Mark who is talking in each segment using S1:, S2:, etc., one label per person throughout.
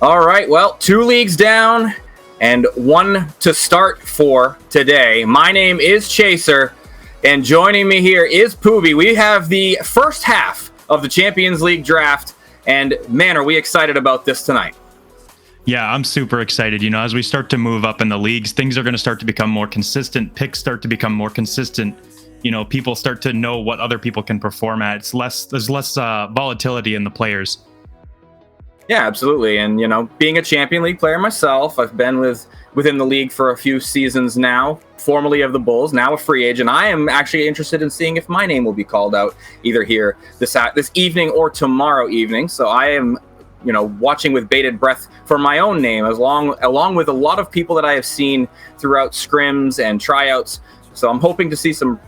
S1: All right, well, 2 leagues down and 1 to start for today. My name is Chaser, and joining me here is Pooby. We have the first half of the Champions League draft, and man, are we excited about this tonight.
S2: Yeah, I'm super excited. As we start to move up in the leagues, things are going to start to become more consistent. Picks start to become more consistent. People start to know what other people can perform at. There's less volatility in the players.
S1: Yeah, absolutely. And, being a Champion League player myself, I've been within the league for a few seasons now, formerly of the Bulls, now a free agent. I am actually interested in seeing if my name will be called out either here this evening or tomorrow evening. So I am, watching with bated breath for my own name, along with a lot of people that I have seen throughout scrims and tryouts. So I'm hoping to see some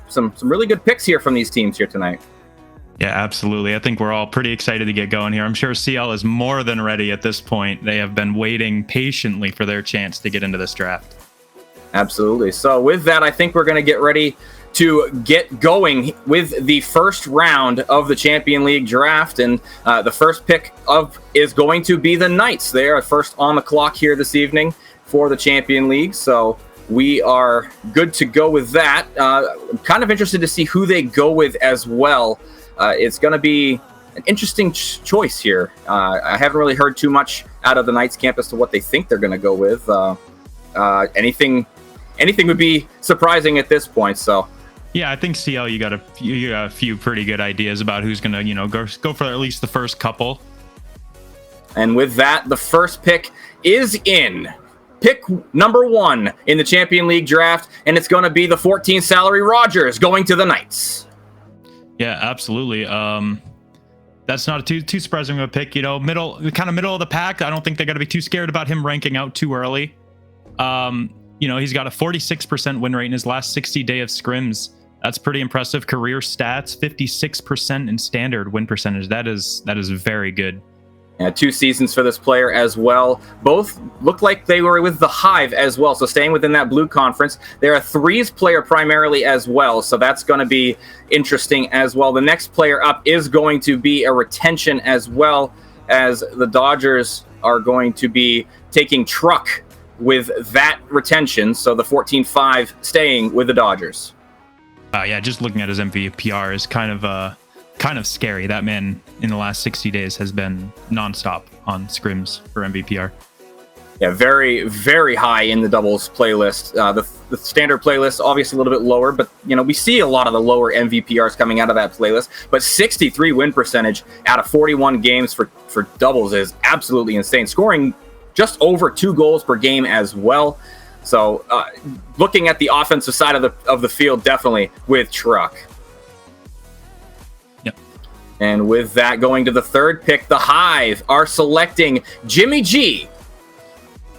S1: really good picks here from these teams here tonight.
S2: Yeah, absolutely. I think we're all pretty excited to get going here. I'm sure CL is more than ready at this point. They have been waiting patiently for their chance to get into this draft.
S1: Absolutely. So with that, I think we're going to get ready to get going with the first round of the Champion League draft. And the first pick is going to be the Knights. They are first on the clock here this evening for the Champion League. So we are good to go with that. I'm kind of interested to see who they go with as well. It's going to be an interesting choice here. I haven't really heard too much out of the Knights camp as to what they think they're going to go with. Anything would be surprising at this point. So,
S2: yeah, I think CL, you got a few pretty good ideas about who's going to go for at least the first couple.
S1: And with that, the first pick is in. Pick number 1 in the Champion League draft, and it's going to be the 14 salary Rogers going to the Knights.
S2: Yeah, absolutely. That's not too surprising of a pick. Middle of the pack. I don't think they're going to be too scared about him ranking out too early. He's got a 46% win rate in his last 60 day of scrims. That's pretty impressive. Career stats, 56% in standard win percentage. That is very good.
S1: 2 seasons for this player as well. Both looked like they were with the Hive as well. So staying within that blue conference. They're a threes player primarily as well. So that's going to be interesting as well. The next player up is going to be a retention as well, as the Dodgers are going to be taking truck with that retention. So the 14-5 staying with the Dodgers.
S2: Just looking at his MVPR is kind of scary. That man in the last 60 days has been nonstop on scrims for MVPR.
S1: Yeah, very, very high in the doubles playlist. The standard playlist, obviously a little bit lower, but we see a lot of the lower MVPRs coming out of that playlist. But 63 win percentage out of 41 games for doubles is absolutely insane. Scoring just over 2 goals per game as well. So looking at the offensive side of the field, definitely with truck. And with that, going to the third pick, the Hive are selecting Jimmy G.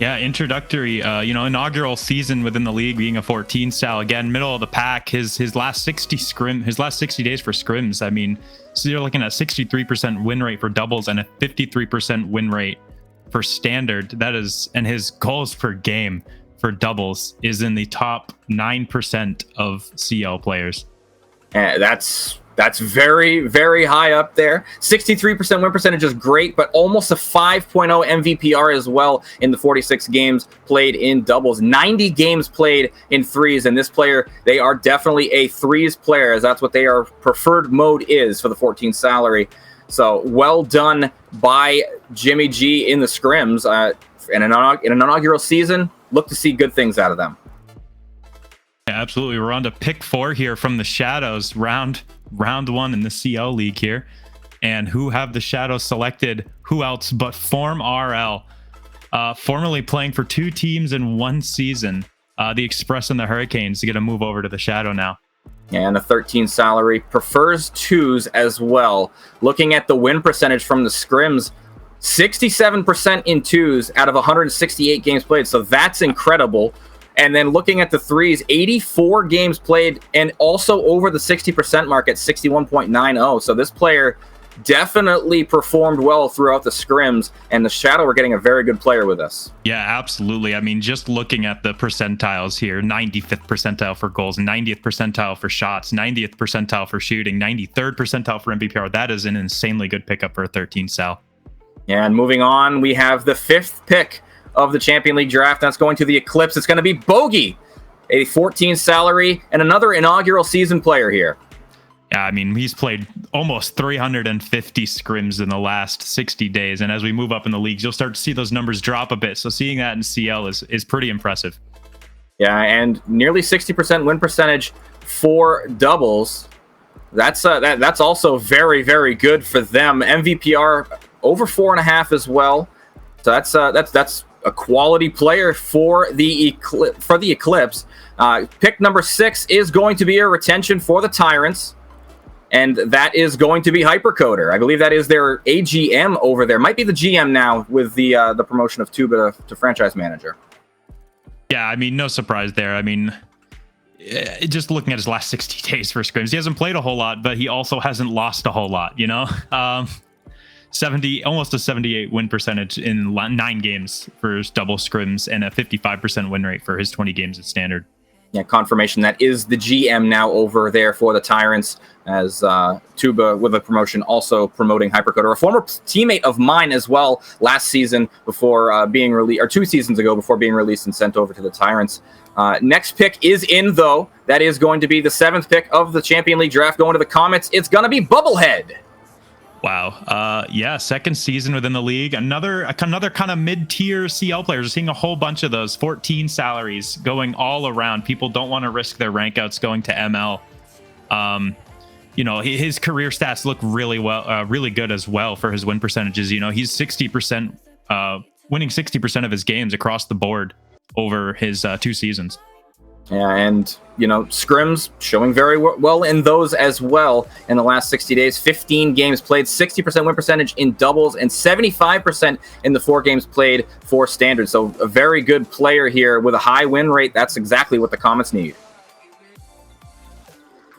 S2: Yeah, introductory, inaugural season within the league, being a 14 sal. Again, middle of the pack. His last 60 days for scrims. I mean, so you're looking at 63% win rate for doubles and a 53% win rate for standard. And his goals per game for doubles is in the top 9% of CL players. That's very, very high up there. 63% win percentage is great, but almost a 5.0 MVPR as well in the 46 games played in doubles. 90 games played in threes, and this player, they are definitely a threes player, as that's what their preferred mode is for the 14 salary. So well done by Jimmy G in the scrims. In an inaugural season, look to see good things out of them. Yeah, absolutely. We're on to pick 4 here from the Shadows, round 1 in the CL League here. And who have the Shadows selected? Who else but Form RL, formerly playing for 2 teams in 1 season. The Express and the Hurricanes to get a move over to the Shadow now.
S1: And the 13 salary prefers 2s as well. Looking at the win percentage from the scrims, 67% in 2s out of 168 games played. So that's incredible. And then looking at the threes, 84 games played and also over the 60% mark at 61.90. So this player definitely performed well throughout the scrims, and the Shadow are getting a very good player with us.
S2: Yeah, absolutely. I mean, just looking at the percentiles here, 95th percentile for goals, 90th percentile for shots, 90th percentile for shooting, 93rd percentile for MVPR. That is an insanely good pickup for a 13 sal.
S1: And moving on, we have the 5th pick of the Champion League draft. That's going to the Eclipse. It's going to be Bogey, a 14 salary, and another inaugural season player here.
S2: Yeah, I mean, he's played almost 350 scrims in the last 60 days. And as we move up in the leagues, you'll start to see those numbers drop a bit. So seeing that in CL is pretty impressive.
S1: Yeah, and nearly 60% win percentage for doubles. That's also very, very good for them. MVPR over 4.5 as well. So that's a quality player for the Eclipse. Pick number 6 is going to be a retention for the Tyrants. And that is going to be Hypercoder. I believe that is their AGM over there. Might be the GM now with the promotion of Tuba to franchise manager.
S2: Yeah, I mean, no surprise there. I mean, just looking at his last 60 days for scrims, he hasn't played a whole lot, but he also hasn't lost a whole lot, you know? 70, almost a 78 win percentage in 9 games for his double scrims and a 55% win rate for his 20 games at standard.
S1: Yeah, confirmation that is the GM now over there for the Tyrants, as Tuba with a promotion also promoting Hypercoder, a former teammate of mine as well last season before being released, or 2 seasons ago before being released and sent over to the Tyrants. Next pick is in, though. That is going to be the 7th pick of the Champion League draft. Going to the Comets, it's going to be Bubblehead.
S2: Wow. Yeah, 2nd season within the league. Another kind of mid-tier CL players. We're seeing a whole bunch of those 14 salaries going all around. People don't want to risk their rank outs going to ML. You know, his career stats look really good as well for his win percentages. You know, he's 60%, winning 60% of his games across the board over his 2 seasons.
S1: Yeah, and, you know, scrims showing very well in those as well in the last 60 days. 15 games played, 60% win percentage in doubles, and 75% in the 4 games played for standard. So a very good player here with a high win rate. That's exactly what the Comets need.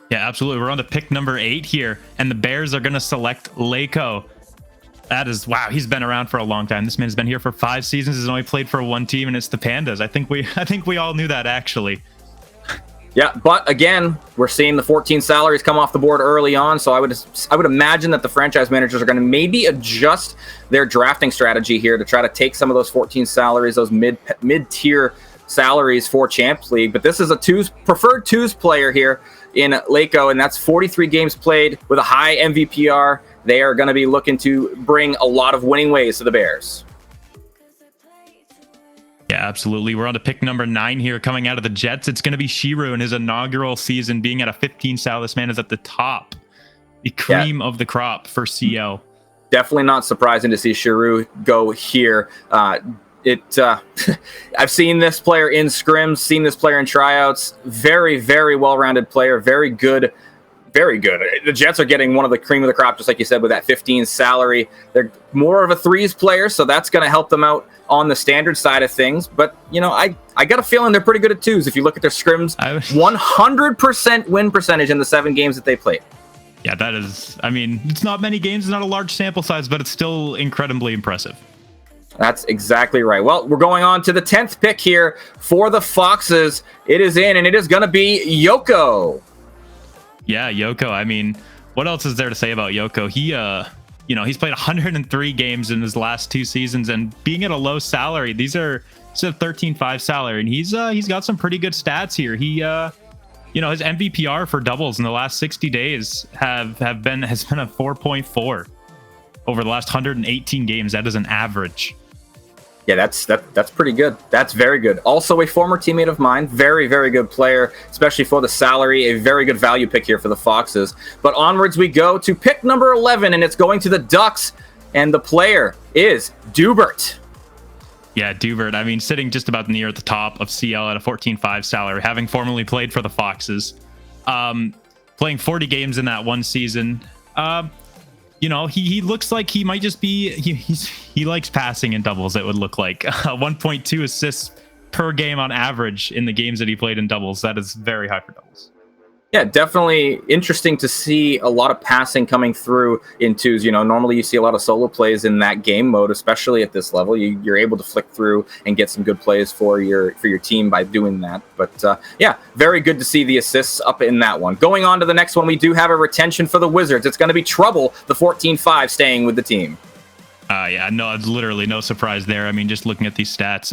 S2: Yeah, absolutely. We're on to pick number 8 here, and the Bears are going to select Leiko. That is, wow, he's been around for a long time. This man's been here for 5 seasons. He's only played for 1 team, and it's the Pandas. I think we all knew that, actually.
S1: Yeah, but again, we're seeing the 14 salaries come off the board early on, so I would imagine that the franchise managers are going to maybe adjust their drafting strategy here to try to take some of those 14 salaries, those mid-tier salaries for Champs League. But this is a preferred twos player here in Leiko, and that's 43 games played with a high MVPR. They are going to be looking to bring a lot of winning ways to the Bears.
S2: Yeah, absolutely. We're on to pick number 9 here. Coming out of the Jets, it's going to be Shiru in his inaugural season, being at a 15 sal. This man is at the top, the cream of the crop for CL.
S1: Definitely not surprising to see Shiru go here. I've seen this player in scrims, seen this player in tryouts. Very, very well-rounded player. Very good. Very good. The Jets are getting one of the cream of the crop, just like you said, with that 15 salary. They're more of a threes player, so that's going to help them out on the standard side of things. But, you know, I got a feeling they're pretty good at twos. If you look at their scrims, 100% win percentage in the 7 games that they played.
S2: Yeah, that is, I mean, it's not many games, it's not a large sample size, but it's still incredibly impressive.
S1: That's exactly right. Well, we're going on to the 10th pick here for the Foxes. It is in, and it is going to be Yoko.
S2: Yeah, Yoko. I mean, what else is there to say about Yoko? He, you know, he's played 103 games in his last 2 seasons, and being at a low salary, it's a 13.5 salary, and he's got some pretty good stats here. He, you know, his MVPR for doubles in the last 60 days has been a 4.4 over the last 118 games. That is an average.
S1: Yeah, that's pretty good. That's very good. Also a former teammate of mine. Very, very good player, especially for the salary. A very good value pick here for the Foxes. But onwards we go to pick number 11, and it's going to the Ducks, and the player is Dubert.
S2: Yeah, Dubert. I mean, sitting just about near at the top of CL at a 14.5 salary, having formerly played for the Foxes. Playing 40 games in that 1 season. You know, he looks like he might just be, he likes passing in doubles, it would look like. 1.2 assists per game on average in the games that he played in doubles. That is very high for doubles.
S1: Yeah, definitely interesting to see a lot of passing coming through in twos. You know, normally you see a lot of solo plays in that game mode, especially at this level. You're able to flick through and get some good plays for your team by doing that. But yeah, very good to see the assists up in that one. Going on to the next one, we do have a retention for the Wizards. It's going to be Trouble, the 14.5, staying with the team.
S2: Yeah, no, it's literally no surprise there. I mean, just looking at these stats,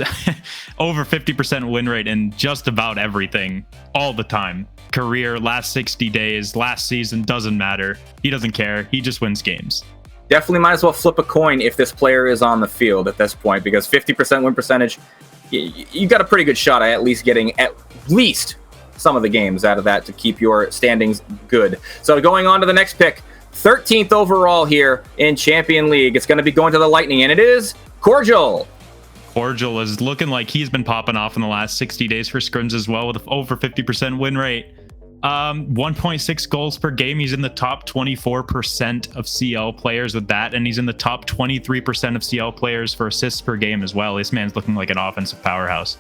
S2: over 50% win rate in just about everything all the time. Career, last 60 days, last season, doesn't matter. He doesn't care. He just wins games.
S1: Definitely might as well flip a coin if this player is on the field at this point, because 50% win percentage, you got a pretty good shot at least getting at least some of the games out of that to keep your standings good. So going on to the next pick, 13th overall here in Champion League. It's going to be going to the Lightning, and it is Cordial.
S2: Cordial is looking like he's been popping off in the last 60 days for scrims as well, with over 50% win rate. 1.6 goals per game. He's in the top 24% of CL players with that, and he's in the top 23% of CL players for assists per game as well. This man's looking like an offensive powerhouse.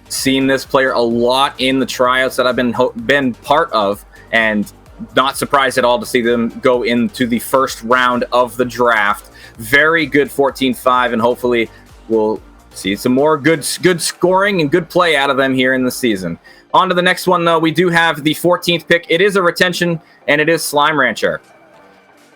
S2: Seen
S1: this player a lot in the tryouts that I've been part of, and not surprised at all to see them go into the first round of the draft. Very good 14-5, and hopefully we'll see some more good scoring and good play out of them here in the season. On to the next one, though. We do have the 14th pick. It is a retention, and it is Slime Rancher.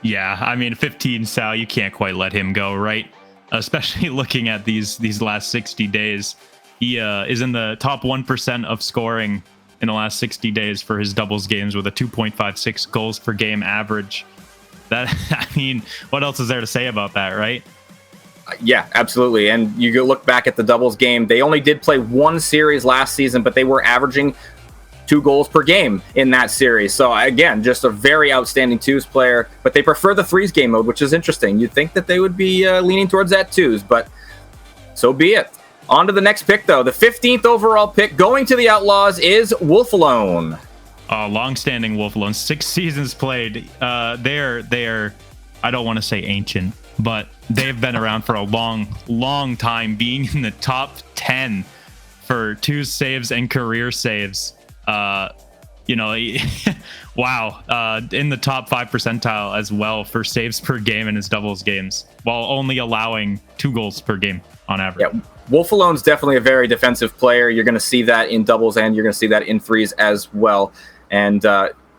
S2: Yeah, I mean, 15 Sal, you can't quite let him go, right? Especially looking at these last 60 days. He is in the top 1% of scoring in the last 60 days for his doubles games with a 2.56 goals per game average. That, I mean, what else is there to say about that, right?
S1: Yeah, absolutely. And you go look back at the doubles game. They only did play one series last season, but they were averaging 2 goals per game in that series. So again, just a very outstanding twos player, but they prefer the threes game mode, which is interesting. You'd think that they would be leaning towards that twos, but so be it. On to the next pick, though. The 15th overall pick going to the Outlaws is Wolfalone.
S2: Long-standing Wolfalone. 6 seasons played. They're, I don't want to say ancient, but they've been around for a long time, being in the top 10 for twos saves and career saves. Wow. In the top 5 percentile as well for saves per game in his doubles games, while only allowing 2 goals per game on average.
S1: Yeah. Wolfalone's definitely a very defensive player. You're going to see that in doubles, and you're going to see that in threes as well. And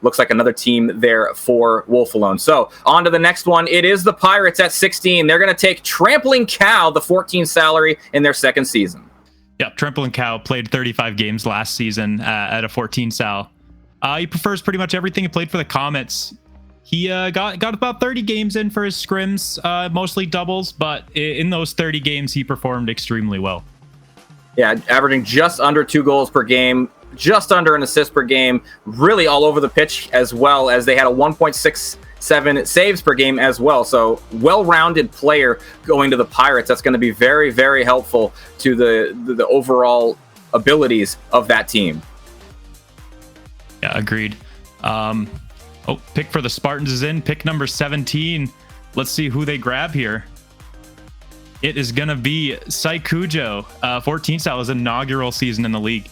S1: looks like another team there for Wolfalone. So on to the next one. It is the Pirates at 16. They're going to take Trampling Cow, the 14 salary, in their second season.
S2: Yeah, Trampling Cow played 35 games last season at a 14 sal. He prefers pretty much everything. He played for the Comets. He got about 30 games in for his scrims, mostly doubles, but in those 30 games, he performed extremely well.
S1: Yeah, averaging just under 2 goals per game, just under an assist per game, really all over the pitch, as well as they had a 1.67 saves per game as well. So well-rounded player going to the Pirates. That's going to be very, very helpful to the overall abilities of that team.
S2: Yeah, agreed. Pick for the Spartans is in. Pick number 17. Let's see who they grab here. It is going to be Saikujo. 14 sal is inaugural season in the league.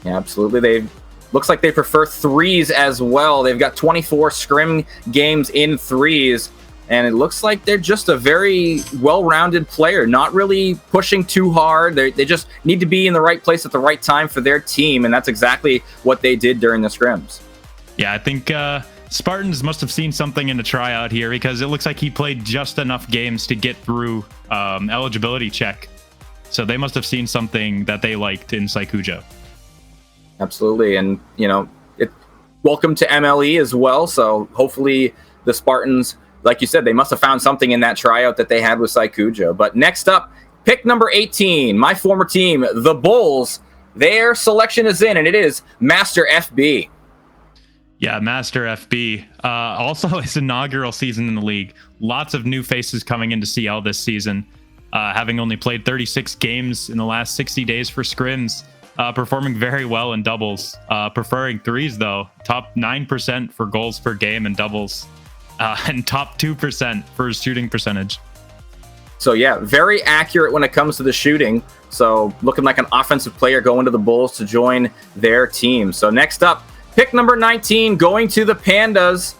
S1: Yeah, absolutely. Looks like they prefer threes as well. They've got 24 scrim games in threes, and it looks like they're just a very well-rounded player, not really pushing too hard. They just need to be in the right place at the right time for their team, and that's exactly what they did during the scrims.
S2: Yeah, I think Spartans must have seen something in the tryout here, because it looks like he played just enough games to get through eligibility check. So they must have seen something that they liked in Saikujo.
S1: Absolutely. And, welcome to MLE as well. So hopefully the Spartans, like you said, they must have found something in that tryout that they had with Saikujo. But next up, pick number 18, my former team, the Bulls. Their selection is in, and it is Master FB.
S2: Yeah, Master FB. Also his inaugural season in the league. Lots of new faces coming into CL this season. Having only played 36 games in the last 60 days for scrims. Performing very well in doubles. Preferring threes, though. Top 9% for goals per game in doubles. And top 2% for his shooting percentage.
S1: So, yeah, very accurate when it comes to the shooting. So, looking like an offensive player going to the Bulls to join their team. So, next up, pick number 19 going to the Pandas.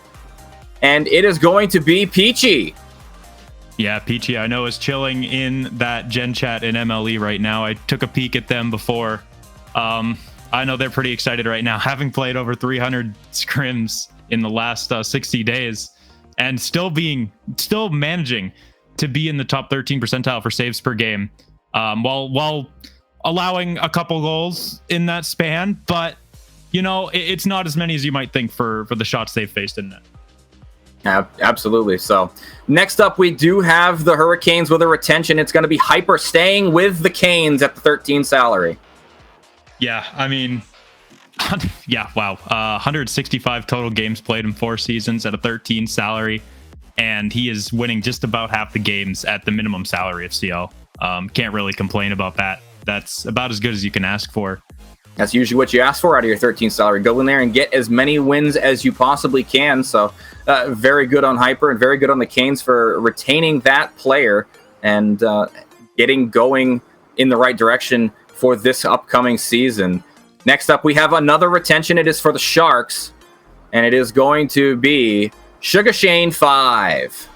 S1: And it is going to be Peachy.
S2: Yeah, Peachy, I know, is chilling in that Gen Chat in MLE right now. I took a peek at them before. I know they're pretty excited right now, having played over 300 scrims in the last 60 days, and still managing to be in the top 13 percentile for saves per game, while allowing a couple goals in that span. But, it's not as many as you might think for the shots they've faced in net.
S1: Absolutely. So next up, we do have the Hurricanes with a retention. It's going to be Hyper staying with the Canes at the 13 salary.
S2: Yeah, I mean, wow. 165 total games played in 4 seasons at a 13 salary, and he is winning just about half the games at the minimum salary of CL. Can't really complain about that. That's about as good as you can ask for.
S1: That's usually what you ask for out of your 13 salary. Go in there and get as many wins as you possibly can. So very good on Hyper and very good on the Canes for retaining that player and getting going in the right direction for this upcoming season. Next up, we have another retention. It is for the Sharks, and it is going to be Sugar Shane 5.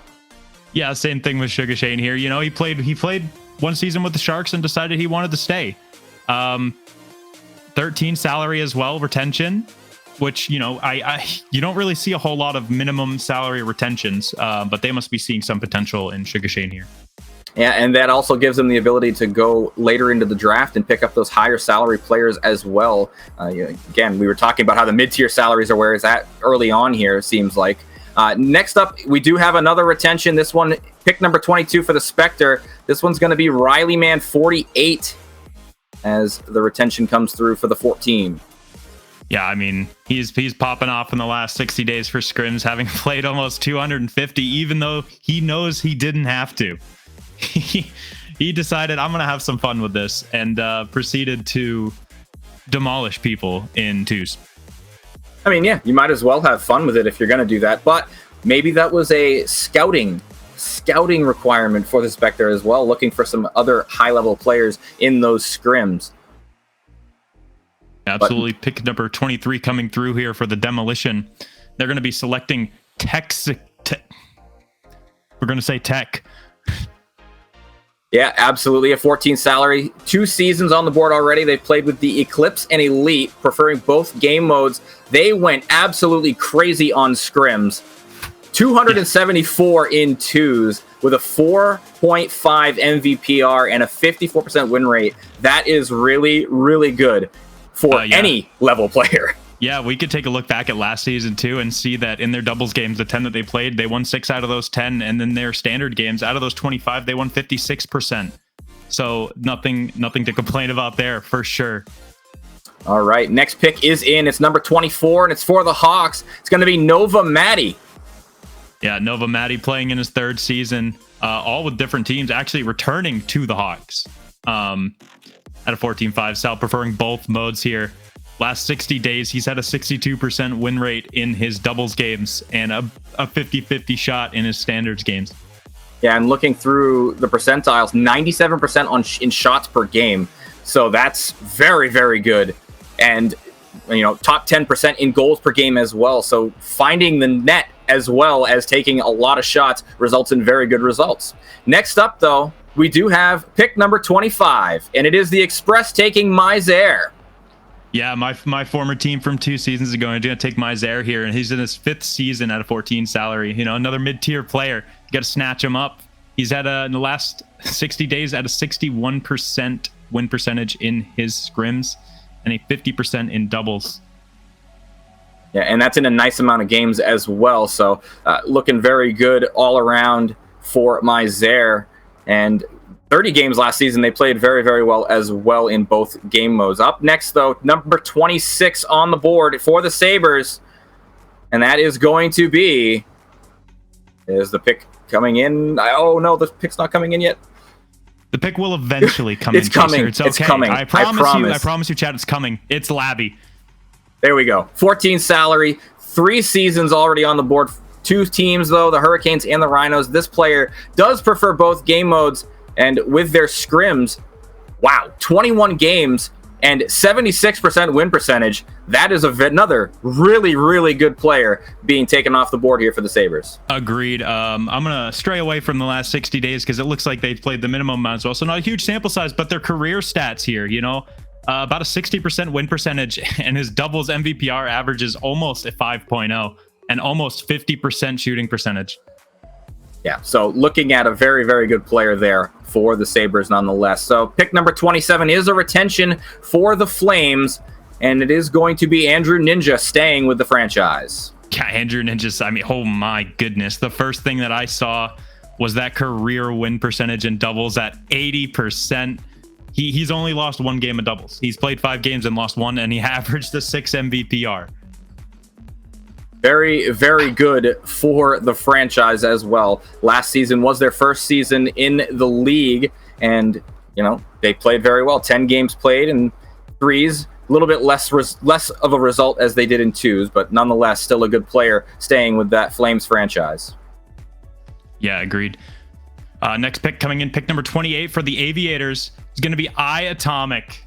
S2: Yeah, same thing with Sugar Shane here. He played one season with the Sharks and decided he wanted to stay. 13 salary as well, retention, which, you don't really see a whole lot of minimum salary retentions, but they must be seeing some potential in Sugar Shane here.
S1: Yeah, and that also gives them the ability to go later into the draft and pick up those higher salary players as well. Again, we were talking about how the mid-tier salaries are where it's at early on here, it seems like. Next up, we do have another retention. This one, pick number 22 for the Spectre. This one's going to be Riley Man 48 as the retention comes through for the 14.
S2: Yeah, I mean, he's popping off in the last 60 days for scrims, having played almost 250, even though he knows he didn't have to. He decided, I'm going to have some fun with this, and proceeded to demolish people in twos.
S1: I mean, yeah, you might as well have fun with it if you're going to do that, but maybe that was a scouting requirement for the Spectre as well, looking for some other high-level players in those scrims.
S2: Absolutely. Pick number 23 coming through here for the demolition. They're going to be selecting Tech. We're going to say Tech.
S1: Yeah, absolutely. A 14 salary. 2 seasons on the board already. They've played with the Eclipse and Elite, preferring both game modes. They went absolutely crazy on scrims. 274 in twos with a 4.5 MVPR and a 54% win rate. That is really, really good for any level player.
S2: Yeah, we could take a look back at last season too and see that in their doubles games, the 10 that they played, they won 6 out of those 10, and then their standard games, out of those 25, they won 56%. So nothing to complain about there for sure.
S1: All right, next pick is in. It's number 24, and it's for the Hawks. It's going to be Nova Matty.
S2: Yeah, Nova Matty playing in his 3rd season, all with different teams, actually returning to the Hawks at a 14-5 sal, preferring both modes here. Last 60 days, he's had a 62% win rate in his doubles games and a 50-50 shot in his standards games.
S1: Yeah, and looking through the percentiles, 97% in shots per game. So that's very, very good. And, top 10% in goals per game as well. So finding the net as well as taking a lot of shots results in very good results. Next up, though, we do have pick number 25, and it is the Express taking Mizaire.
S2: Yeah, my former team from 2 seasons ago, I'm going to take Mizaire here, and he's in his 5th season at a 14 salary. Another mid-tier player. You got to snatch him up. He's had in the last 60 days at a 61% win percentage in his scrims and a 50% in doubles.
S1: Yeah, and that's in a nice amount of games as well. So looking very good all around for Mizaire. And 30 games last season, they played very, very well as well in both game modes. Up next, though, number 26 on the board for the Sabres. And that is going to be... Is the pick coming in? Oh, no, the pick's not coming in yet.
S2: The pick will eventually come
S1: it's
S2: in.
S1: Coming.
S2: It's okay.
S1: It's coming.
S2: I promise you, Chad, it's coming. It's Labby.
S1: There we go. 14 salary, 3 seasons already on the board. 2 teams, though, the Hurricanes and the Rhinos. This player does prefer both game modes, and with their scrims, wow, 21 games and 76% win percentage. That is another really, really good player being taken off the board here for the Sabres.
S2: Agreed. I'm going to stray away from the last 60 days because it looks like they've played the minimum amount as well. So not a huge sample size, but their career stats here, about a 60% win percentage, and his doubles MVPR averages almost a 5.0 and almost 50% shooting percentage.
S1: Yeah, so looking at a very, very good player there for the Sabres nonetheless. So pick number 27 is a retention for the Flames, and it is going to be Andrew Ninja staying with the franchise.
S2: Yeah, Andrew Ninja, I mean, oh my goodness. The first thing that I saw was that career win percentage in doubles at 80%. He's only lost one game of doubles. He's played 5 games and lost 1, and he averaged a 6 MVPR.
S1: Very, very good for the franchise as well. Last season was their first season in the league, and they played very well. 10 games played and 3s, a little bit less of a result as they did in 2s, but nonetheless still a good player staying with that Flames franchise.
S2: Yeah, agreed. Next pick coming in, pick number 28 for the Aviators is going to be iAtomic.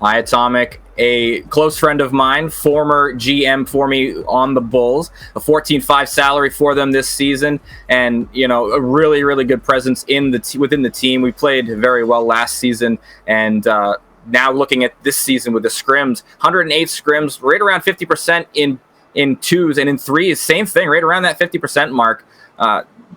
S1: iAtomic, a close friend of mine, former GM for me on the Bulls, a 14.5 salary for them this season, and a really, really good presence in within the team. We played very well last season, and now looking at this season with the scrims, 108 scrims, right around 50% in 2s, and in 3s, same thing, right around that 50% mark.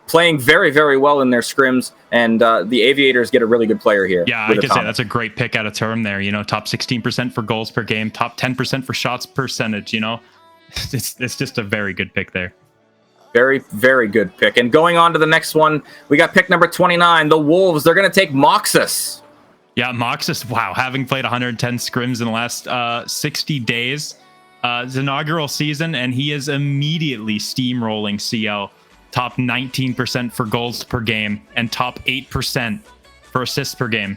S1: Playing very, very well in their scrims, and the Aviators get a really good player here.
S2: Yeah, I could say that's a great pick out of term there. Top 16% for goals per game, top 10% for shots percentage. It's just a very good pick there.
S1: Very, very good pick. And going on to the next one, we got pick number 29, the Wolves. They're going to take Moxus.
S2: Yeah, Moxus, wow, having played 110 scrims in the last 60 days. His inaugural season, and he is immediately steamrolling CL. Top 19% for goals per game and top 8% for assists per game.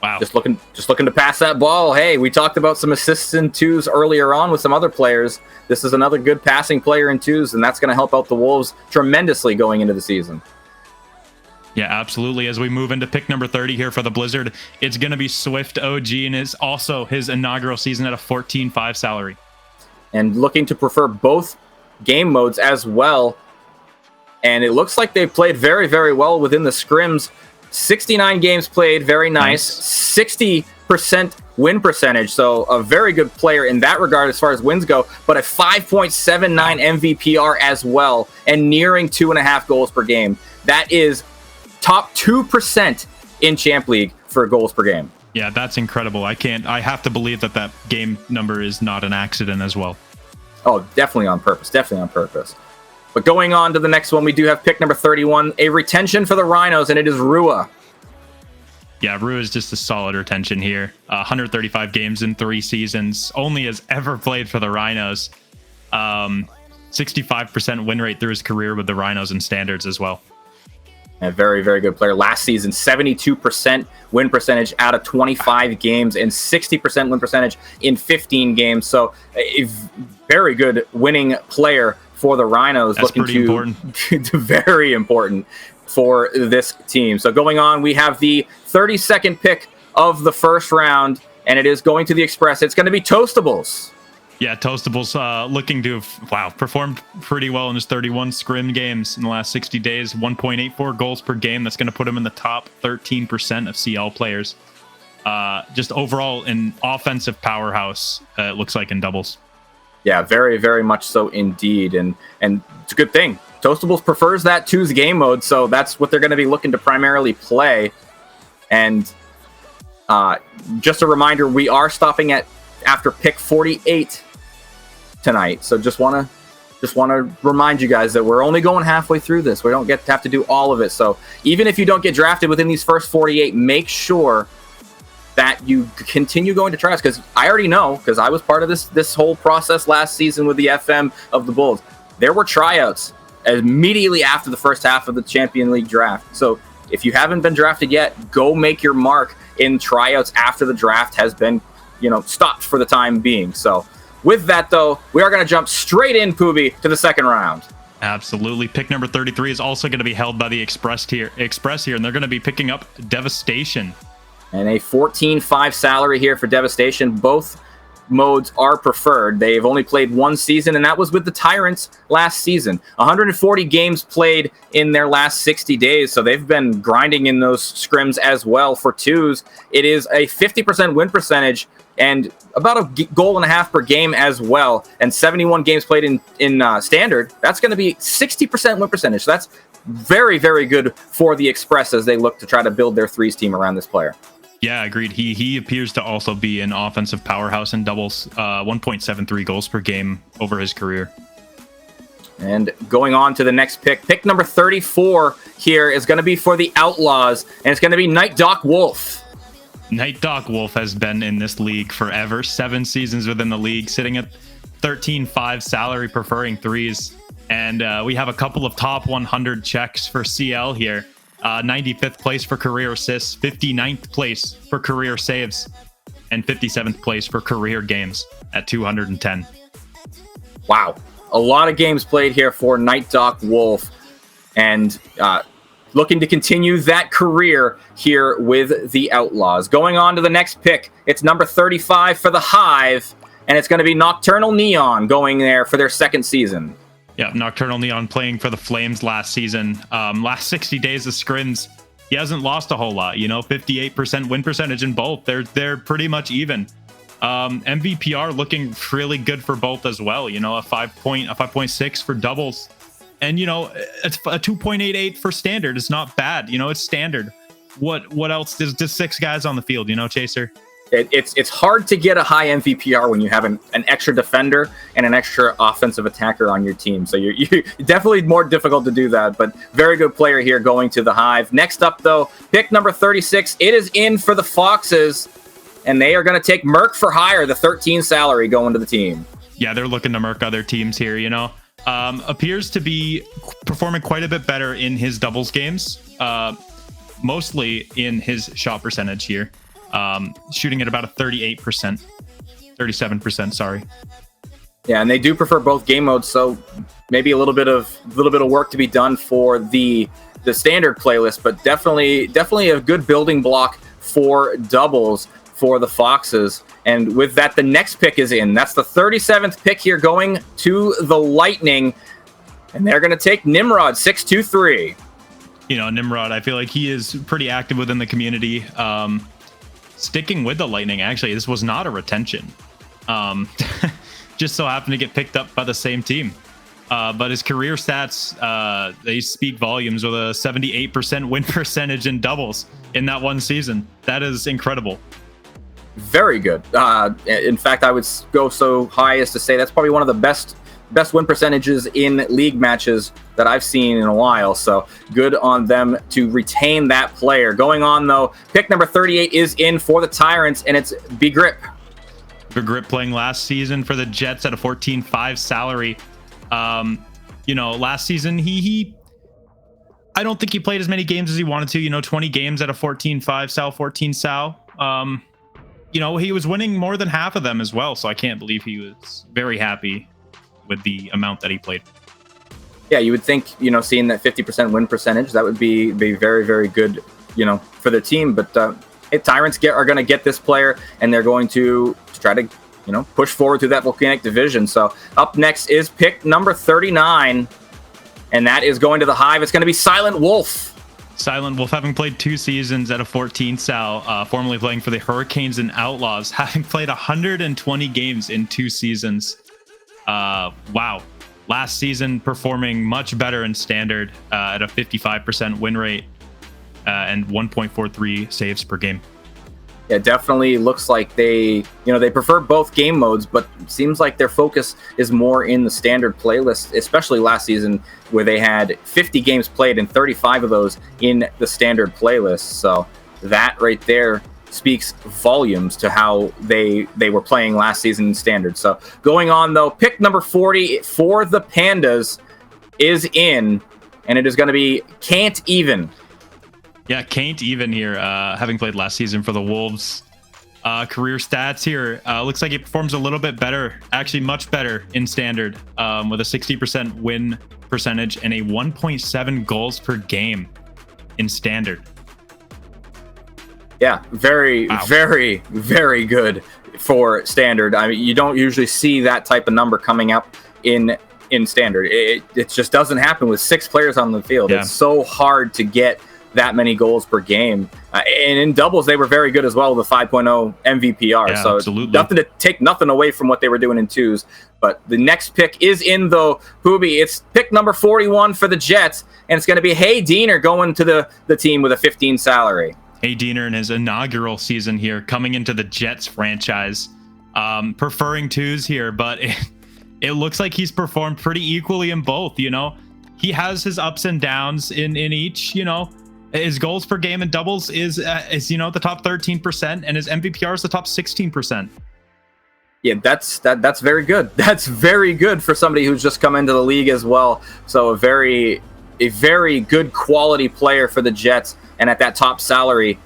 S2: Wow. Just looking
S1: to pass that ball. Hey, we talked about some assists in 2s earlier on with some other players. This is another good passing player in 2s, and that's going to help out the Wolves tremendously going into the season.
S2: Yeah, absolutely. As we move into pick number 30 here for the Blizzard, it's going to be Swift OG, and it's also his inaugural season at a 14.5 salary.
S1: And looking to prefer both game modes as well. And it looks like they've played very, very well within the scrims. 69 games played, very nice. 60% win percentage, so a very good player in that regard as far as wins go, but a 5.79 MVPR as well, and nearing 2.5 goals per game. That is top 2% in Champ League for goals per game.
S2: Yeah, that's incredible. I have to believe that game number is not an accident as well.
S1: Oh, definitely on purpose. But going on to the next one, we do have pick number 31, a retention for the Rhinos, and it is Rua.
S2: Yeah, Rua is just a solid retention here. 135 games in 3 seasons, only has ever played for the Rhinos. 65% win rate through his career with the Rhinos and Standards as well.
S1: A very, very good player. Last season, 72% win percentage out of 25 games and 60% win percentage in 15 games. So a very good winning player for the Rhinos.
S2: That's pretty important.
S1: Very important for this team. So going on, we have the 32nd pick of the first round, and it is going to the Express. It's going to be Toastables.
S2: Yeah, Toastables looking to have, performed pretty well in his 31 scrim games in the last 60 days. 1.84 goals per game. That's going to put him in the top 13% of CL players. Just overall an offensive powerhouse, it looks like, in doubles.
S1: Yeah, very, very much so indeed. And it's a good thing. Toastables prefers that 2's game mode, so that's what they're going to be looking to primarily play. And just a reminder, we are stopping after pick 48 tonight. So just want to remind you guys that we're only going halfway through this. We don't have to do all of it. So even if you don't get drafted within these first 48, make sure that you continue going to tryouts, because I already know, because I was part of this whole process last season with the FM of the Bulls. There were tryouts immediately after the first half of the Champion League draft. So if you haven't been drafted yet, go make your mark in tryouts after the draft has been, stopped for the time being. So with that, though, we are going to jump straight in, Pooby, to the second round.
S2: Absolutely. Pick number 33 is also going to be held by the Express here, and they're going to be picking up Devastation.
S1: And a 14.5 salary here for Devastation. Both modes are preferred. They've only played 1 season, and that was with the Tyrants last season. 140 games played in their last 60 days, so they've been grinding in those scrims as well. For 2s, it is a 50% win percentage and about a goal and a half per game as well. And 71 games played in Standard, that's going to be 60% win percentage. So that's very, very good for the Express as they look to try to build their threes team around this player.
S2: Yeah, agreed. He appears to also be an offensive powerhouse in doubles, 1.73 goals per game over his career.
S1: And going on to the next pick number 34 here is going to be for the Outlaws, and it's going to be Night Doc Wolf.
S2: Night Doc Wolf has been in this league forever, 7 seasons within the league, sitting at 13.5 salary, preferring threes. And we have a couple of top 100 checks for CL here. 95th place for career assists, 59th place for career saves, and 57th place for career games at 210.
S1: Wow. A lot of games played here for Night Doc Wolf, and looking to continue that career here with the Outlaws. Going on to the next pick, it's number 35 for the Hive, and it's going to be Nocturnal Neon going there for their second season.
S2: Yeah, Nocturnal Neon playing for the Flames last season. Last 60 days of scrims, he hasn't lost a whole lot. 58% win percentage in both. They're pretty much even. MVPR looking really good for both as well. A 5.6 for doubles, and it's a 2.88 for standard. It's not bad. It's standard. What else? There's just 6 guys on the field. Chaser.
S1: It's hard to get a high MVPR when you have an extra defender and an extra offensive attacker on your team. So you're definitely more difficult to do that, but very good player here going to the Hive. Next up, though, pick number 36. It is in for the Foxes, and they are going to take Merc for hire, the 13 salary going to the team.
S2: Yeah, they're looking to Merc other teams here, appears to be performing quite a bit better in his doubles games, mostly in his shot percentage here. Shooting at about a 37%, sorry.
S1: Yeah, and they do prefer both game modes, so maybe a little bit of work to be done for the standard playlist, but definitely a good building block for doubles for the Foxes. And with that, the next pick is in. That's the 37th pick here going to the Lightning, and they're going to take Nimrod 623.
S2: Nimrod, I feel like he is pretty active within the community. Sticking with the Lightning, actually, this was not a retention. Just so happened to get picked up by the same team. But his career stats, they speak volumes with a 78% win percentage in doubles in that one season. That is incredible.
S1: Very good. In fact, I would go so high as to say that's probably one of the best win percentages in league matches that I've seen in a while. So good on them to retain that player. Going on, though, pick number 38 is in for the Tyrants, and it's Begrip.
S2: Begrip playing last season for the Jets at a 14.5 salary. Last season, I don't think he played as many games as he wanted to, 20 games at a 14.5 sal, 14 sal. He was winning more than half of them as well. So I can't believe he was very happy with the amount that he played.
S1: Yeah, you would think, seeing that 50% win percentage, that would be very, very good, for the team. But Tyrants are going to get this player, and they're going to try to, push forward to that Volcanic division. So up next is pick number 39, and that is going to the Hive. It's going to be Silent Wolf.
S2: Silent Wolf, having played 2 seasons at a 14 sal, formerly playing for the Hurricanes and Outlaws, having played 120 games in 2 seasons. Wow. Last season performing much better in standard at a 55% win rate and 1.43 saves per game.
S1: Yeah, definitely looks like they prefer both game modes, but it seems like their focus is more in the standard playlist, especially last season where they had 50 games played and 35 of those in the standard playlist. So that right there speaks volumes to how they were playing last season in standard. So going on, though, pick number 40 for the Pandas is in, and it is going to be Can't Even.
S2: Yeah, Can't Even here, having played last season for the Wolves. Career stats here, looks like he performs a little bit better, actually much better in standard, with a 60% win percentage and a 1.7 goals per game in standard.
S1: Yeah, very, very, very good for standard. I mean, you don't usually see that type of number coming up in standard. It just doesn't happen with 6 players on the field. Yeah. It's so hard to get that many goals per game. And in doubles, they were very good as well with a 5.0 MVPR.
S2: Yeah,
S1: so
S2: absolutely.
S1: nothing to take nothing away from what they were doing in twos. But the next pick is in, though, Poobie. It's pick number 41 for the Jets, and it's going to be Hey Diener going to the team with a 15 salary.
S2: Hey Diener in his inaugural season here, coming into the Jets franchise, preferring twos here, but it looks like he's performed pretty equally in both. He has his ups and downs in each. His goals per game in doubles is the top 13%, and his MVPR is the top 16%.
S1: Yeah, that's very good. That's very good for somebody who's just come into the league as well. So a very good quality player for the Jets, and at that top salary,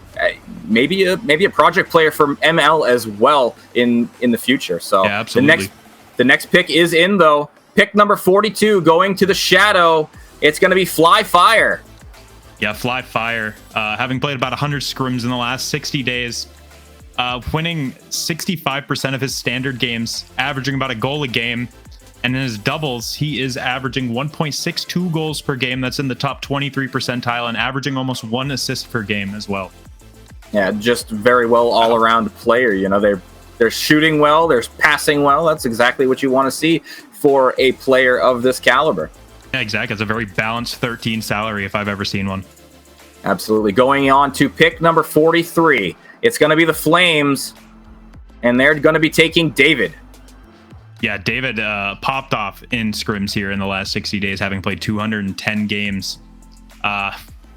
S1: maybe a project player from ML as well in the future. So
S2: yeah, absolutely.
S1: The next pick is in, though. Pick number 42 going to the Shadow. It's going to be Fly Fire.
S2: Yeah, Fly Fire, having played about 100 scrims in the last 60 days, winning 65% of his standard games, averaging about a goal a game. And in his doubles, he is averaging 1.62 goals per game. That's in the top 23 percentile, and averaging almost 1 assist per game as well.
S1: Yeah, just very well all-around player. They're shooting well, they're passing well. That's exactly what you want to see for a player of this caliber.
S2: Yeah, exactly. It's a very balanced 13 salary if I've ever seen one.
S1: Absolutely. Going on to pick number 43. It's going to be the Flames, and they're going to be taking David.
S2: Yeah, David popped off in scrims here in the last 60 days, having played 210 games.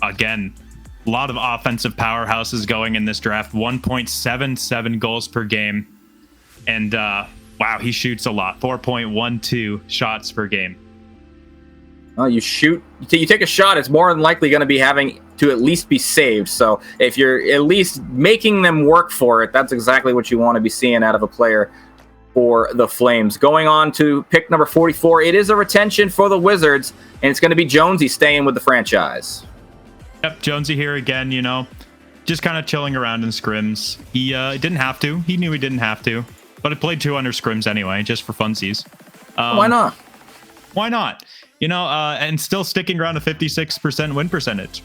S2: Again, a lot of offensive powerhouses going in this draft. 1.77 goals per game. And, wow, he shoots a lot. 4.12 shots per game.
S1: Well, you take a shot, it's more than likely going to be having to at least be saved. So if you're at least making them work for it, that's exactly what you want to be seeing out of a player for the Flames. Going on to pick number 44, it is a retention for the Wizards, and it's going to be Jonesy staying with the franchise.
S2: Yep, Jonesy here again, just kind of chilling around in scrims. He didn't have to. He knew he didn't have to, but he played 200 scrims anyway, just for funsies.
S1: Why not?
S2: Why not? And still sticking around a 56% win percentage.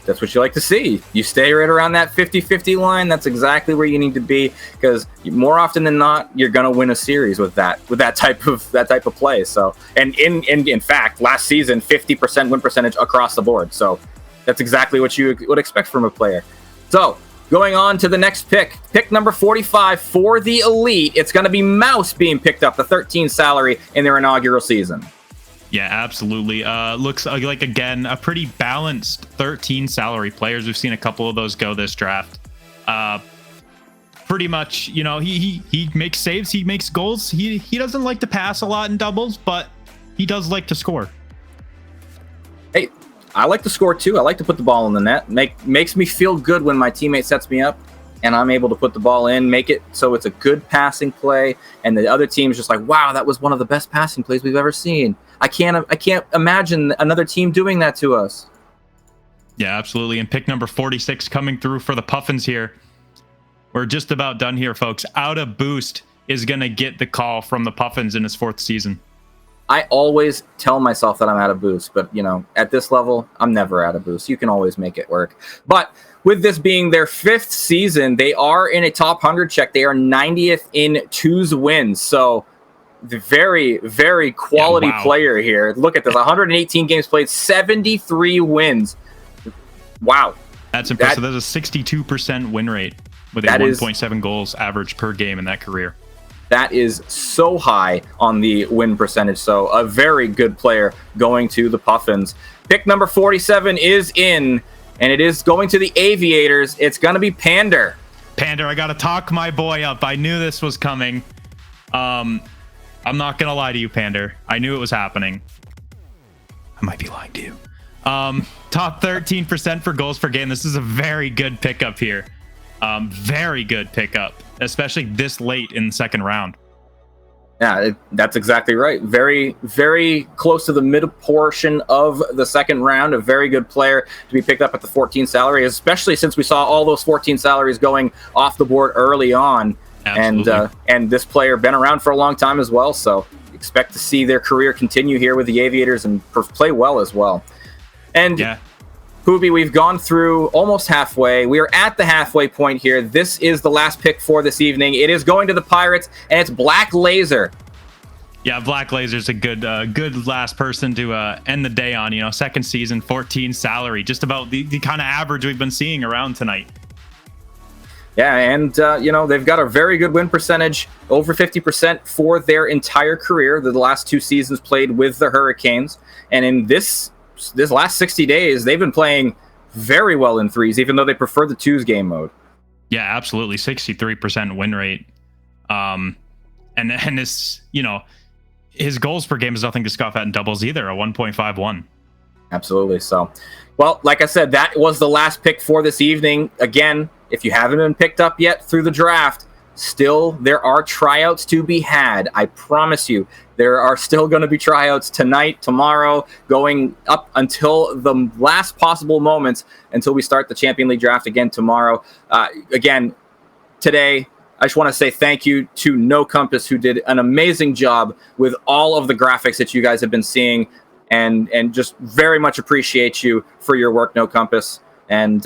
S1: That's what you like to see. You stay right around that 50-50 line. That's exactly where you need to be, because more often than not, you're going to win a series with that type of play. So, and in fact, last season, 50% win percentage across the board. So that's exactly what you would expect from a player. So going on to the next pick number 45 for the Elite. It's going to be Mouse being picked up, the 13 salary in their inaugural season.
S2: Yeah, absolutely. Looks like, again, a pretty balanced 13 salary players. We've seen a couple of those go this draft. Pretty much, he makes saves, he makes goals. He doesn't like to pass a lot in doubles, but he does like to score.
S1: Hey, I like to score too. I like to put the ball in the net. Makes me feel good when my teammate sets me up and I'm able to put the ball in, make it so it's a good passing play, and the other team's just like, wow, that was one of the best passing plays we've ever seen. I can't imagine another team doing that to us.
S2: Yeah, absolutely. And pick number 46 coming through for the Puffins here. We're just about done here, folks. Out of Boost is going to get the call from the Puffins in his 4th season.
S1: I always tell myself that I'm out of boost, but at this level, I'm never out of boost. You can always make it work. But with this being their 5th season, they are in a top 100 check. They are 90th in twos wins. So the very, very quality player here. Look at this, 118 games played, 73 wins. Wow.
S2: That's impressive. That's a 62% win rate with a 1.7 goals average per game in that career.
S1: That is so high on the win percentage. So a very good player going to the Puffins. Pick number 47 is in, and it is going to the Aviators. It's going to be Pander.
S2: Pander, I got to talk my boy up. I knew this was coming. I'm not going to lie to you, Pander. I knew it was happening. I might be lying to you. Top 13% for goals per game. This is a very good pickup here. Very good pickup, especially this late in the second round.
S1: Yeah, that's exactly right. Very, very close to the mid portion of the second round. A very good player to be picked up at the 14 salary, especially since we saw all those 14 salaries going off the board early on. Absolutely. And this player been around for a long time as well. So expect to see their career continue here with the Aviators and play well as well. And
S2: yeah,
S1: Poobie, we've gone through almost halfway. We are at the halfway point here. This is the last pick for this evening. It is going to the Pirates, and it's Black Laser.
S2: Yeah, Black Laser's a good last person to end the day on. You know, second season, 14 salary, just about the kind of average we've been seeing around tonight.
S1: Yeah, and, they've got a very good win percentage, over 50% for their entire career. The last 2 seasons played with the Hurricanes. And in this last 60 days, they've been playing very well in threes, even though they prefer the twos game mode.
S2: Yeah, absolutely. 63% win rate. And this, his goals per game is nothing to scoff at in doubles either, a 1.51.
S1: Absolutely. So, well, like I said, that was the last pick for this evening. Again, if you haven't been picked up yet through the draft, still there are tryouts to be had. I promise you, there are still going to be tryouts tonight, tomorrow, going up until the last possible moments until we start the Champion League draft again tomorrow. Again, today, I just want to say thank you to No Compass, who did an amazing job with all of the graphics that you guys have been seeing, and just very much appreciate you for your work, No Compass. And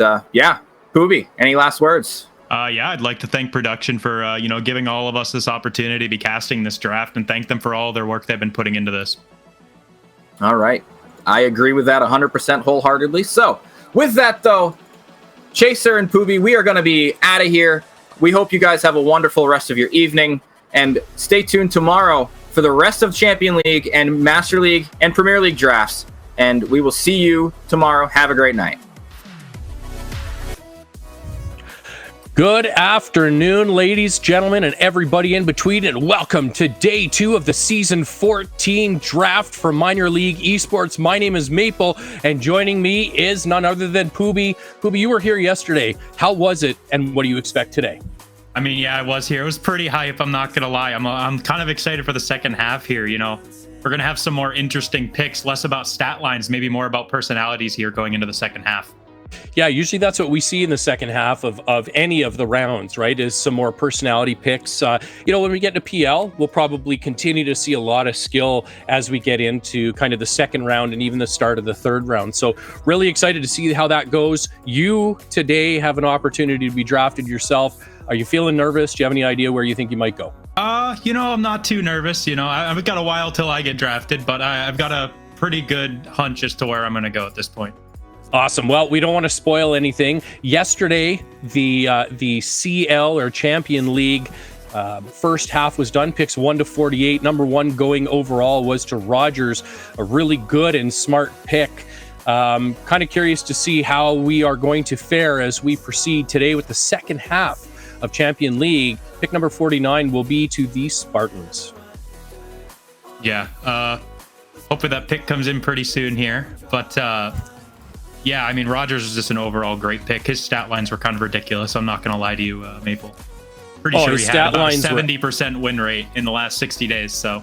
S1: Poobie, any last words?
S2: I'd like to thank production for giving all of us this opportunity to be casting this draft, and thank them for all their work they've been putting into this.
S1: All right. I agree with that 100% wholeheartedly. So with that, though, Chaser and Poobie, we are going to be out of here. We hope you guys have a wonderful rest of your evening, and stay tuned tomorrow for the rest of Champion League and Master League and Premier League drafts. And we will see you tomorrow. Have a great night.
S3: Good afternoon, ladies, gentlemen, and everybody in between, and welcome to day 2 of the season 14 draft for Minor League Esports. My name is Maple, and joining me is none other than Poobie. Poobie, you were here yesterday. How was it, and what do you expect today?
S2: I mean, yeah, I was here. It was pretty hype, I'm not going to lie. I'm kind of excited for the second half here, We're going to have some more interesting picks, less about stat lines, maybe more about personalities here going into the second half.
S3: Yeah, usually that's what we see in the second half of any of the rounds, right? Is some more personality picks. When we get to PL, we'll probably continue to see a lot of skill as we get into kind of the second round and even the start of the third round. So really excited to see how that goes. You today have an opportunity to be drafted yourself. Are you feeling nervous? Do you have any idea where you think you might go?
S2: I'm not too nervous. I've got a while till I get drafted, but I've got a pretty good hunch as to where I'm going to go at this point.
S3: Awesome. Well, we don't want to spoil anything. Yesterday, the CL or Champion League first half was done. Picks 1 to 48. Number 1 going overall was to Rogers, a really good and smart pick. Kind of curious to see how we are going to fare as we proceed today with the second half of Champion League. Pick number 49 will be to the Spartans.
S2: Yeah. Hopefully that pick comes in pretty soon here. But yeah, I mean, Rogers was just an overall great pick. His stat lines were kind of ridiculous. I'm not going to lie to you, Maple. Pretty sure he had about a 70% win rate in the last 60 days. So,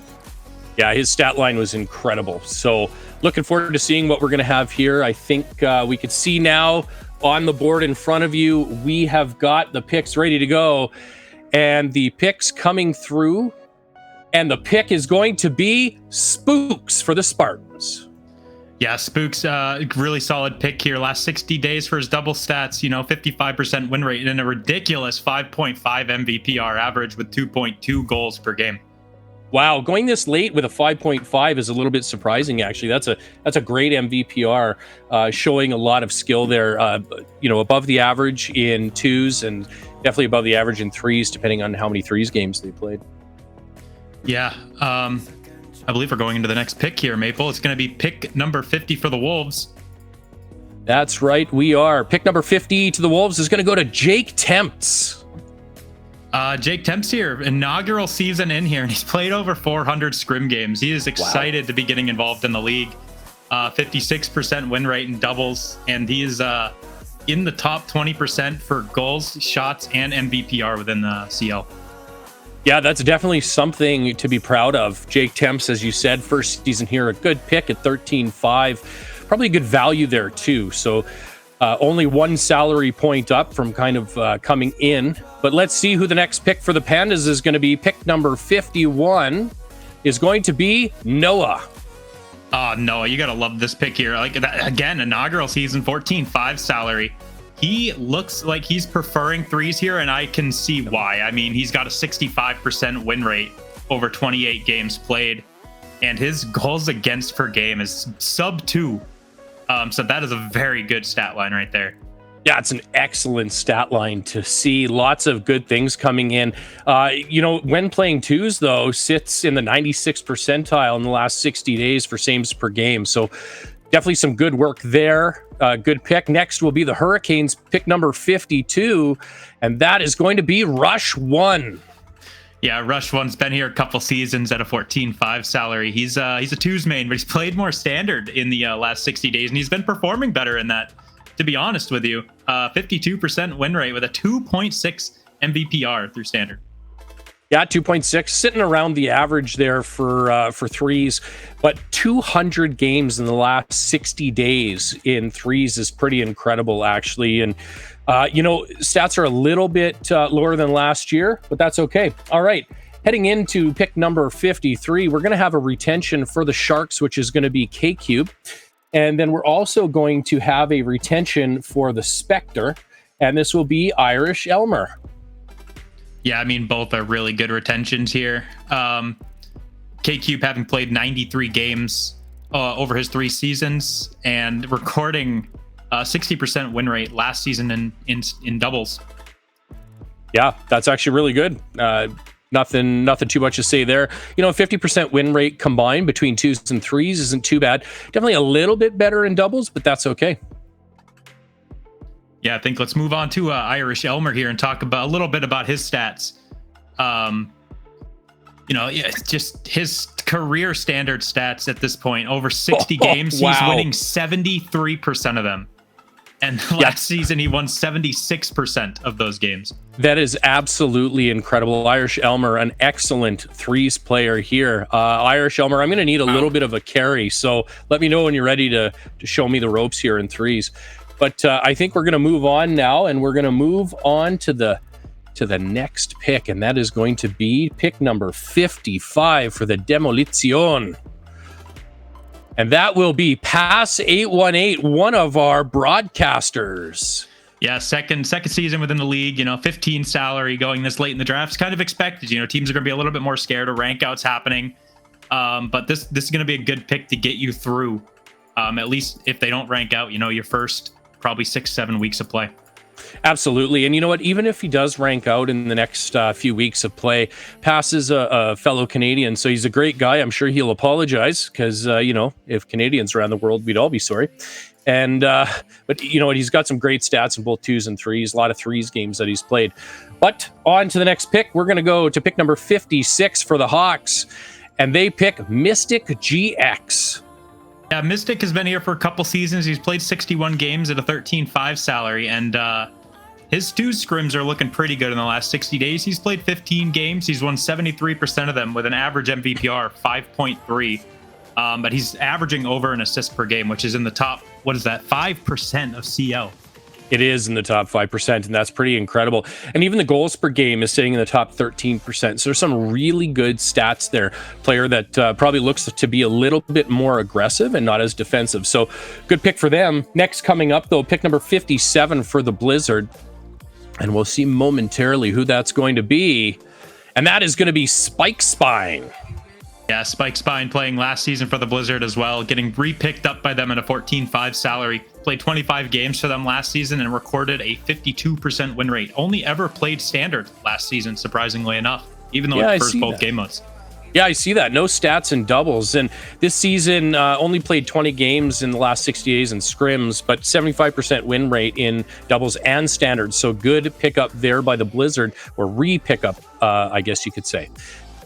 S3: yeah, his stat line was incredible. So, looking forward to seeing what we're going to have here. I think we could see now on the board in front of you, we have got the picks ready to go. And the picks coming through. And the pick is going to be Spooks for the Spartans.
S2: Yeah, Spooks, really solid pick here. Last 60 days for his double stats, 55% win rate and a ridiculous 5.5 MVPR average with 2.2 goals per game.
S3: Wow, going this late with a 5.5 is a little bit surprising, actually. That's a great MVPR, showing a lot of skill there. Above the average in twos and definitely above the average in threes, depending on how many threes games they played.
S2: Yeah, I believe we're going into the next pick here, Maple. It's going to be pick number 50 for the Wolves.
S3: That's right, we are. Pick number 50 to the Wolves is going to go to Jake Tempts.
S2: Jake Tempts here, inaugural season in here, and he's played over 400 scrim games. He is excited to be getting involved in the league. 56% win rate in doubles, and he is in the top 20% for goals, shots, and MVPR within the CL.
S3: Yeah, that's definitely something to be proud of. Jake Temps, as you said, first season here, a good pick at 13.5. Probably a good value there, too. So only 1 salary point up from kind of coming in. But let's see who the next pick for the Pandas is going to be. Pick number 51 is going to be Noah.
S2: Oh, no, you got to love this pick here. Like, that, again, inaugural season, 14.5 salary. He looks like he's preferring threes here, and I can see why. I mean, he's got a 65% win rate over 28 games played, and his goals against per game is sub 2. So that is a very good stat line right there.
S3: Yeah, it's an excellent stat line to see. Lots of good things coming in. When playing twos, though, sits in the 96th percentile in the last 60 days for saves per game. So definitely some good work there. Good pick. Next will be the Hurricanes, pick number 52, and that is going to be Rush 1.
S2: Yeah, Rush 1's been here a couple seasons at a 14.5 salary. He's a twos main, but he's played more standard in the last 60 days, and he's been performing better in that. To be honest with you, 52% win rate with a 2.6 MVPR through standard.
S3: Yeah, 2.6, sitting around the average there for threes, but 200 games in the last 60 days in threes is pretty incredible, actually. And stats are a little bit lower than last year, but that's okay. All right. Heading into pick number 53, we're going to have a retention for the Sharks, which is going to be K-Cube. And then we're also going to have a retention for the Spectre, and this will be Irish Elmer.
S2: Yeah, I mean, both are really good retentions here. K-Cube having played 93 games over his 3 seasons and recording a 60% win rate last season in doubles.
S3: Yeah, that's actually really good. Nothing too much to say there. 50% win rate combined between twos and threes isn't too bad. Definitely a little bit better in doubles, but that's okay.
S2: Yeah, I think let's move on to Irish Elmer here and talk about a little bit about his stats. Just his career standard stats at this point. Over 60 games,
S3: wow.
S2: He's winning 73% of them. And last season, he won 76% of those games.
S3: That is absolutely incredible. Irish Elmer, an excellent threes player here. Irish Elmer, I'm going to need a little bit of a carry, so let me know when you're ready to show me the ropes here in threes. But I think we're going to move on now, and we're going to move on to the next pick, and that is going to be pick number 55 for the Demolition. And that will be Pass 818, one of our broadcasters.
S2: Yeah, second season within the league, 15 salary going this late in the draft is kind of expected. Teams are going to be a little bit more scared of rank outs happening. But this is going to be a good pick to get you through, at least if they don't rank out, your first probably 6-7 weeks of play.
S3: Absolutely. And you know what? Even if he does rank out in the next few weeks of play, Pass is a fellow Canadian, so he's a great guy. I'm sure he'll apologize because, if Canadians around the world, we'd all be sorry. And but you know what? He's got some great stats in both twos and threes, a lot of threes games that he's played. But on to the next pick. We're going to go to pick number 56 for the Hawks, and they pick Mystic GX.
S2: Yeah, Mystic has been here for a couple seasons. He's played 61 games at a 13.5 salary, and his twos scrims are looking pretty good in the last 60 days. He's played 15 games. He's won 73% of them with an average MVPR 5.3. But he's averaging over an assist per game, which is in the top, 5% of CL.
S3: It is in the top 5%, and that's pretty incredible. And even the goals per game is sitting in the top 13%. So there's some really good stats there. Player that probably looks to be a little bit more aggressive and not as defensive. So good pick for them. Next coming up, though, pick number 57 for the Blizzard. And we'll see momentarily who that's going to be. And that is going to be Spike Spine.
S2: Yeah, Spike Spine playing last season for the Blizzard as well, getting re-picked up by them at a 14.5 salary. Played 25 games for them last season and recorded a 52% win rate. Only ever played standard last season, surprisingly enough, even though it prefers both game modes.
S3: Yeah, I see that. No stats in doubles. And this season only played 20 games in the last 60 days in scrims, but 75% win rate in doubles and standards. So good pickup there by the Blizzard, or re-pickup, I guess you could say.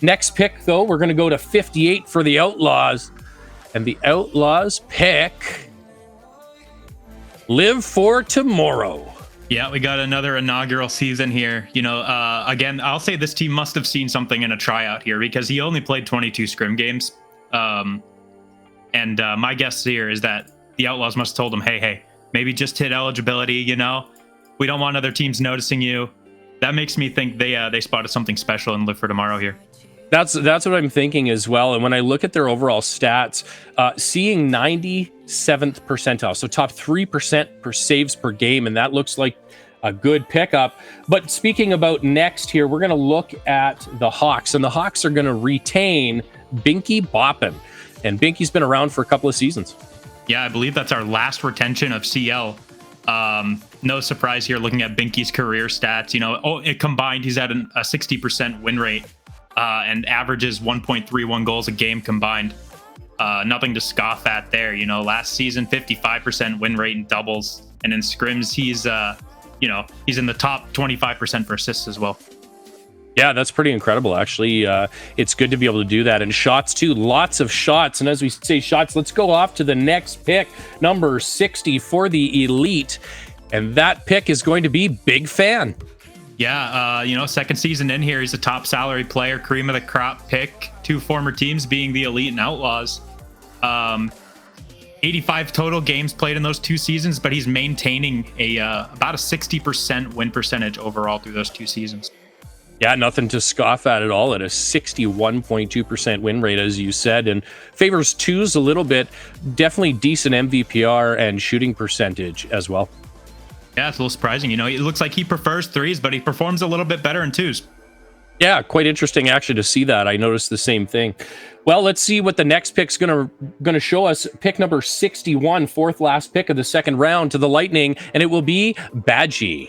S3: Next pick, though, we're going to go to 58 for the Outlaws. And the Outlaws pick Live for Tomorrow.
S2: Yeah, we got another inaugural season here. Again, I'll say this team must have seen something in a tryout here because he only played 22 scrim games. My guess here is that the Outlaws must have told him, hey, maybe just hit eligibility, We don't want other teams noticing you. That makes me think they spotted something special in Live for Tomorrow here.
S3: That's what I'm thinking as well. And when I look at their overall stats, seeing 97th percentile, so top 3% per saves per game, and that looks like a good pickup. But speaking about next here, we're going to look at the Hawks, and the Hawks are going to retain Binky Boppin. And Binky's been around for a couple of seasons.
S2: Yeah, I believe that's our last retention of CL. No surprise here looking at Binky's career stats. It combined, he's at a 60% win rate and averages 1.31 goals a game combined. Nothing to scoff at there. Last season, 55% win rate in doubles. And in scrims, he's in the top 25% for assists as well.
S3: Yeah, that's pretty incredible, actually. It's good to be able to do that. And shots, too. Lots of shots. And as we say shots, let's go off to the next pick, number 60 for the Elite. And that pick is going to be Big Fan.
S2: Yeah, second season in here, he's a top salary player, cream of the crop pick. 2 former teams being the Elite and Outlaws. 85 total games played in those 2 seasons, but he's maintaining about a 60% win percentage overall through those 2 seasons.
S3: Yeah, nothing to scoff at all at a 61.2% win rate, as you said, and favors twos a little bit. Definitely decent MVPR and shooting percentage as well.
S2: Yeah, it's a little surprising. It looks like he prefers threes, but he performs a little bit better in twos.
S3: Yeah, quite interesting actually to see that. I noticed the same thing. Well, let's see what the next pick's gonna show us. Pick number 61, fourth last pick of the second round to the Lightning, and it will be Badgie.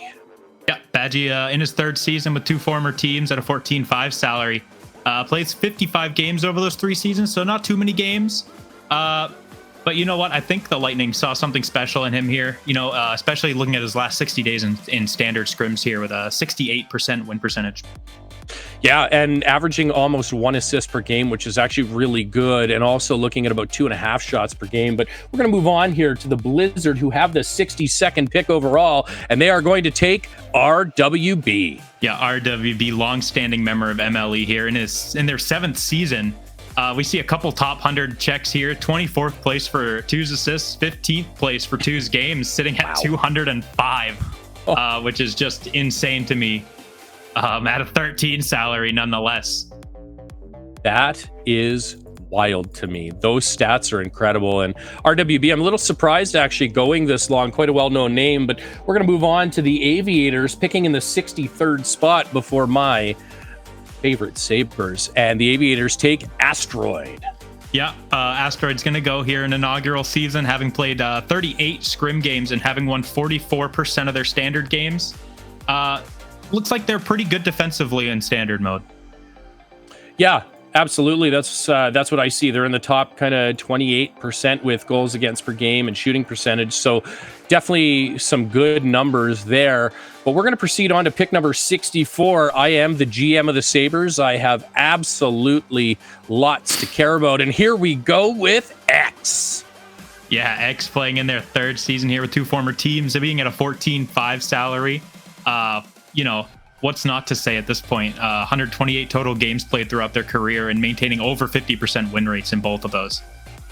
S2: Yeah, Badgie in his 3rd season with 2 former teams at a 14.5 salary. Plays 55 games over those 3 seasons, so not too many games. But you know what? I think the Lightning saw something special in him here, especially looking at his last 60 days in standard scrims here with a 68% win percentage.
S3: Yeah, and averaging almost 1 assist per game, which is actually really good, and also looking at about 2.5 shots per game. But we're going to move on here to the Blizzard, who have the 62nd pick overall, and they are going to take RWB.
S2: Yeah, RWB, long-standing member of MLE here in their 7th season. We see a couple top 100 checks here. 24th place for twos assists, 15th place for twos games, sitting at 205, which is just insane to me. At a 13 salary, nonetheless.
S3: That is wild to me. Those stats are incredible. And RWB, I'm a little surprised actually going this long, quite a well-known name, but we're going to move on to the Aviators, picking in the 63rd spot before my favorite Sabres. And the Aviators take Asteroid.
S2: Yeah, Asteroid's going to go here in inaugural season, having played 38 scrim games and having won 44% of their standard games. Looks like they're pretty good defensively in standard mode.
S3: Yeah, absolutely. That's what I see. They're in the top kind of 28% with goals against per game and shooting percentage. So definitely some good numbers there. But we're going to proceed on to pick number 64. I am the GM of the Sabres. I have absolutely lots to care about. And here we go with X.
S2: Yeah, X playing in their 3rd season here with 2 former teams, being at a 14.5 salary. What's not to say at this point? 128 total games played throughout their career and maintaining over 50% win rates in both of those.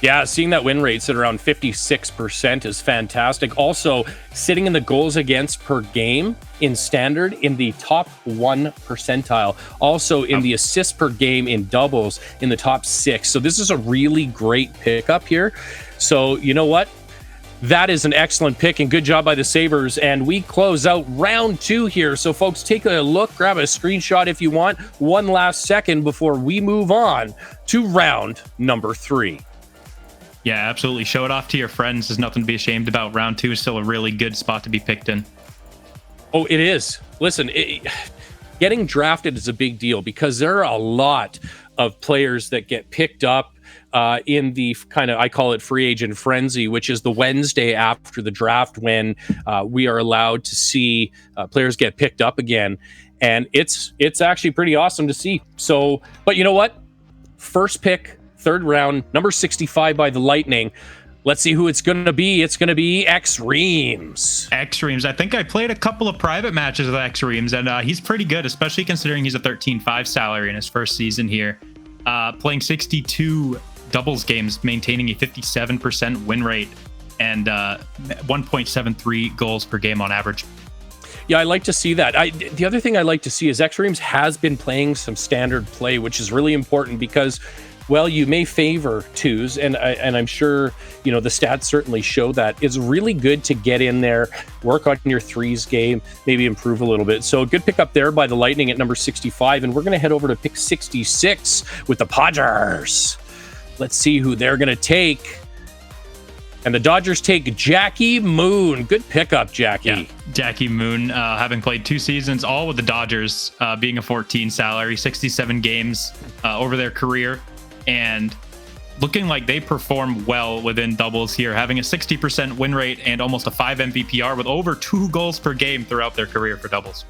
S3: Yeah, seeing that win rate sit around 56% is fantastic. Also, sitting in the goals against per game in standard in the top 1 percentile. Also in the assists per game in doubles in the top 6. So this is a really great pickup here. So you know what? That is an excellent pick and good job by the Sabres. And we close out round 2 here. So folks, take a look, grab a screenshot if you want. One last second before we move on to round number 3.
S2: Yeah, absolutely. Show it off to your friends. There's nothing to be ashamed about. Round 2 is still a really good spot to be picked in.
S3: Oh, it is. Listen, getting drafted is a big deal because there are a lot of players that get picked up in the kind of, I call it free agent frenzy, which is the Wednesday after the draft when we are allowed to see players get picked up again. And it's actually pretty awesome to see. So, but you know what? First pick, 3rd round, number 65 by the Lightning. Let's see who it's going to be. It's going to be X-Reams.
S2: X-Reams. I think I played a couple of private matches with X-Reams, and he's pretty good, especially considering he's a 13.5 salary in his 1st season here. Playing 62 doubles games, maintaining a 57% win rate, and 1.73 goals per game on average.
S3: Yeah, I like to see that. The other thing I like to see is X-Reams has been playing some standard play, which is really important because, well, you may favor twos, and I'm sure, you know, the stats certainly show that. It's really good to get in there, work on your threes game, maybe improve a little bit. So a good pick up there by the Lightning at number 65, and we're going to head over to pick 66 with the Padres. Let's see who they're going to take. And the Dodgers take Jackie Moon. Good pickup, Jackie.
S2: Yeah, Jackie Moon, having played 2 seasons, all with the Dodgers, being a 14 salary, 67 games over their career, and looking like they perform well within doubles here, having a 60% win rate and almost a 5 MVPR with over 2 goals per game throughout their career for doubles.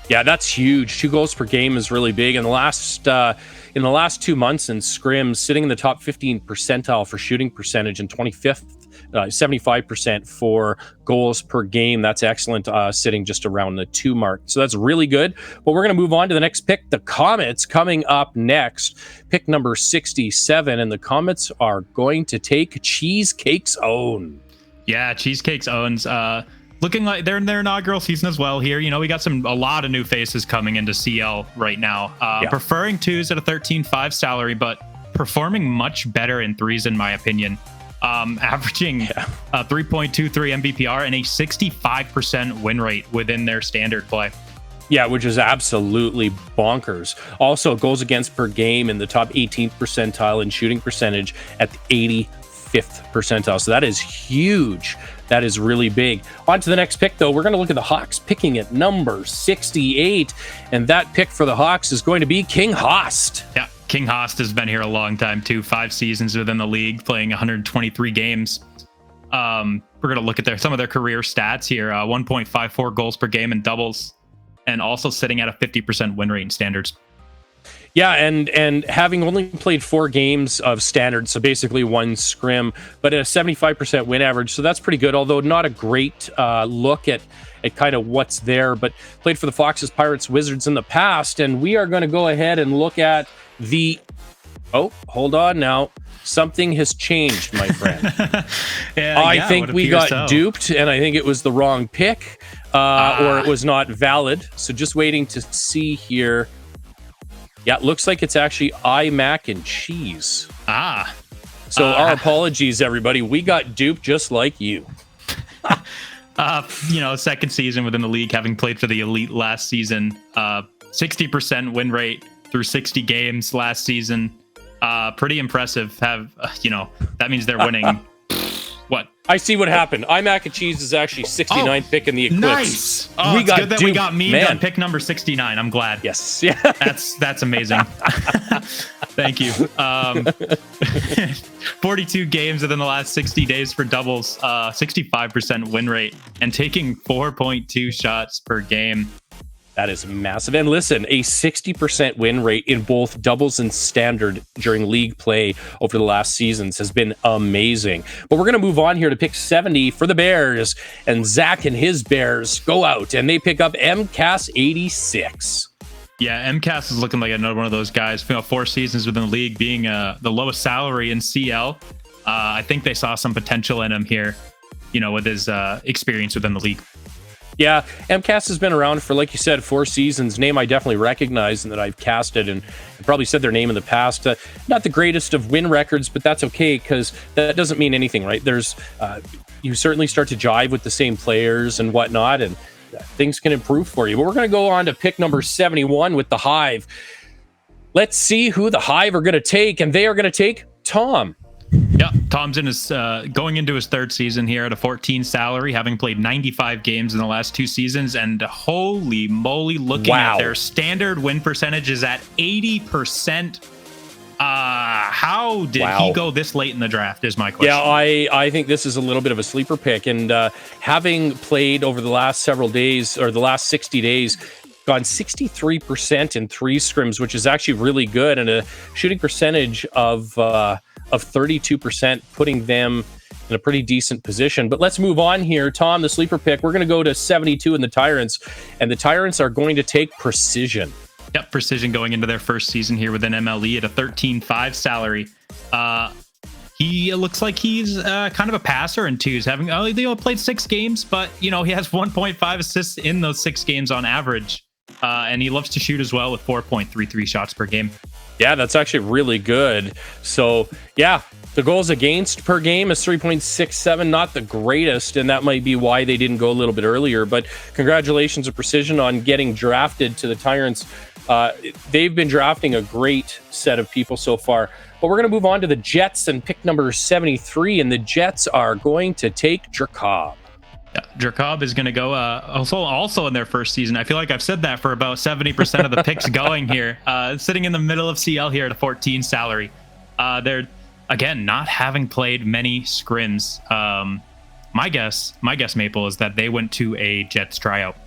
S3: Yeah, that's huge. 2 goals per game is really big. In the last 2 months in scrims, sitting in the top 15 percentile for shooting percentage and 25th, 75% for goals per game. That's excellent, sitting just around the 2 mark. So that's really good. But we're going to move on to the next pick. The Comets coming up next. Pick number 67. And the Comets are going to take Cheesecake's Own.
S2: Yeah, Cheesecake's Owns. Looking like they're in their inaugural season as well here. You know, we got a lot of new faces coming into CL right now. Preferring twos at a 13.5 salary, but performing much better in threes, in my opinion. Averaging 3.23 MVPR and a 65% win rate within their standard play.
S3: Yeah, which is absolutely bonkers. Also, goals against per game in the top 18th percentile and shooting percentage at the 85th percentile. So that is huge. That is really big. On to the next pick, though. We're going to look at the Hawks picking at number 68. And that pick for the Hawks is going to be King Host.
S2: Yeah, King Host has been here a long time, too. 5 seasons within the league, playing 123 games. We're going to look at some of their career stats here. 1.54 goals per game in doubles, and also sitting at a 50% win rate in standards.
S3: Yeah, and having only played 4 games of standard, so basically 1 scrim, but a 75% win average, so that's pretty good, although not a great look at kind of what's there, but played for the Foxes, Pirates, Wizards in the past, and we are going to go ahead and look at the... Oh, hold on now. Something has changed, my friend. I think we got duped, and I think it was the wrong pick, or it was not valid, so just waiting to see here. Yeah, it looks like it's actually iMac and cheese. So our apologies, everybody. We got duped just like you.
S2: You know, second season within the league, having played for the Elite last season. 60% win rate through 60 games last season. Pretty impressive. That means they're winning. What?
S3: I see what happened. iMac and cheese is actually 69th pick in the Eclipse.
S2: Nice. Oh, we got good that we got me on pick number 69. I'm glad.
S3: Yes. Yeah.
S2: That's amazing. Thank you. 42 games within the last 60 days for doubles, 65% win rate, and taking 4.2 shots per game.
S3: That is massive. And listen, a 60% win rate in both doubles and standard during league play over the last seasons has been amazing. But we're going to move on here to pick 70 for the Bears. And Zach and his Bears go out and they pick up MCAS 86.
S2: Yeah, MCAS is looking like another one of those guys. 4 seasons within the league, being the lowest salary in CL. I think they saw some potential in him here, with his experience within the league.
S3: Yeah, MCAS has been around for, like you said, 4 seasons. Name I definitely recognize and that I've casted and probably said their name in the past. Not the greatest of win records, but that's okay because that doesn't mean anything, right? There's you certainly start to jive with the same players and whatnot, and things can improve for you. But we're going to go on to pick number 71 with the Hive. Let's see who the Hive are going to take, and they are going to take Tom.
S2: Yeah, Tom's going into his 3rd season here at a 14 salary, having played 95 games in the last 2 seasons, and holy moly, looking at their standard win percentage is at 80%. How did he go this late in the draft is my question.
S3: Yeah, I think this is a little bit of a sleeper pick, and having played over the last several days, or the last 60 days, gone 63% in 3 scrims, which is actually really good, and a shooting percentage of 32%, putting them in a pretty decent position. But let's move on here. Tom, the sleeper pick, we're going to go to 72 in the Tyrants, and the Tyrants are going to take Precision.
S2: Yep, Precision going into their 1st season here within MLE at a 13.5 salary. he looks like he's kind of a passer in twos, having played 6 games, but he has 1.5 assists in those 6 games on average, and he loves to shoot as well with 4.33 shots per game.
S3: Yeah, that's actually really good. So yeah, the goals against per game is 3.67, not the greatest, and that might be why they didn't go a little bit earlier. But congratulations to Precision on getting drafted to the Tyrants. They've been drafting a great set of people so far. But we're going to move on to the Jets and pick number 73, and the Jets are going to take Jakob.
S2: Yeah, Jakob is going to go also in their first season. I feel like I've said that for about 70% of the picks going here. Sitting in the middle of CL here at a 14 salary. They're, again, not having played many scrims. My guess, Maple, is that they went to a Jets tryout.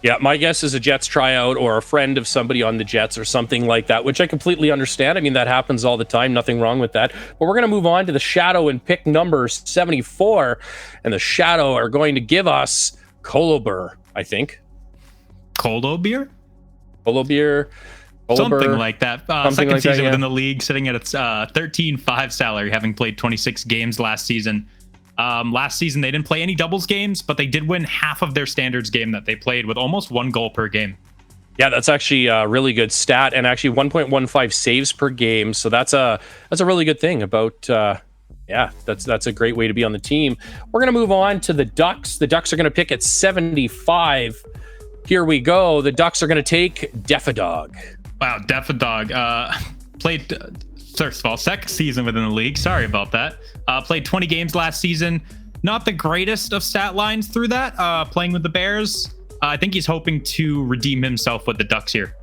S3: Yeah, my guess is a Jets tryout or a friend of somebody on the Jets or something like that, which I completely understand. I mean, that happens all the time. Nothing wrong with that. But we're going to move on to the Shadow and pick number 74. And the Shadow are going to give us Kolobir, I think.
S2: Kolobir?
S3: Kolobir.
S2: Something like that. Second
S3: like
S2: season
S3: that, yeah.
S2: within the league, sitting at its 13.5 salary, having played 26 games last season. Last season, they didn't play any doubles games, but they did win half of their standards game that they played with almost 1 goal per game.
S3: Yeah, that's actually a really good stat, and actually 1.15 saves per game. So that's a really good thing about, that's a great way to be on the team. We're going to move on to the Ducks. The Ducks are going to pick at 75. Here we go. The Ducks are going to take Defadog.
S2: Wow, Defadog played... First of all, second season within the league. Sorry about that. Played 20 games last season. Not the greatest of stat lines through that. Playing with the Bears. I think he's hoping to redeem himself with the Ducks here.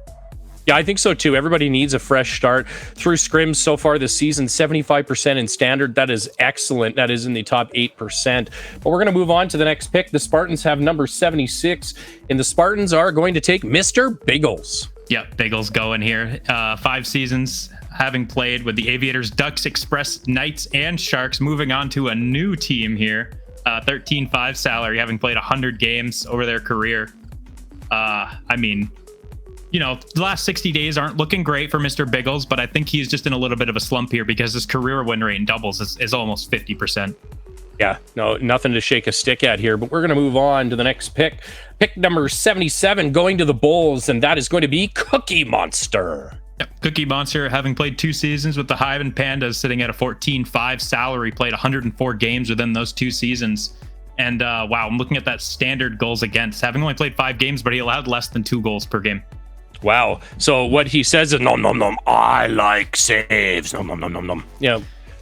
S3: Yeah, I think so too. Everybody needs a fresh start. Through scrims so far this season, 75% in standard. That is excellent. That is in the top 8%. But we're going to move on to the next pick. The Spartans have number 76, and the Spartans are going to take Mr. Biggles.
S2: Yep, Biggles going here. 5 seasons, having played with the Aviators, Ducks, Express, Knights, and Sharks, moving on to a new team here. 13.5 salary, having played 100 games over their career. I mean, the last 60 days aren't looking great for Mr. Biggles, but I think he's just in a little bit of a slump here because his career win rate in doubles is almost 50%.
S3: Yeah, no, nothing to shake a stick at here, but we're going to move on to the next pick. Pick number 77 going to the Bulls, and that is going to be Cookie Monster.
S2: Yep. Cookie Monster, having played 2 seasons with the Hive and Pandas, sitting at a 14.5 salary, played 104 games within those 2 seasons. And wow, I'm looking at that standard goals against, having only played 5 games, but he allowed less than 2 goals per game.
S3: Wow. So what he says is, nom, nom, nom, I like saves. Nom, nom, nom, nom, nom. Yeah,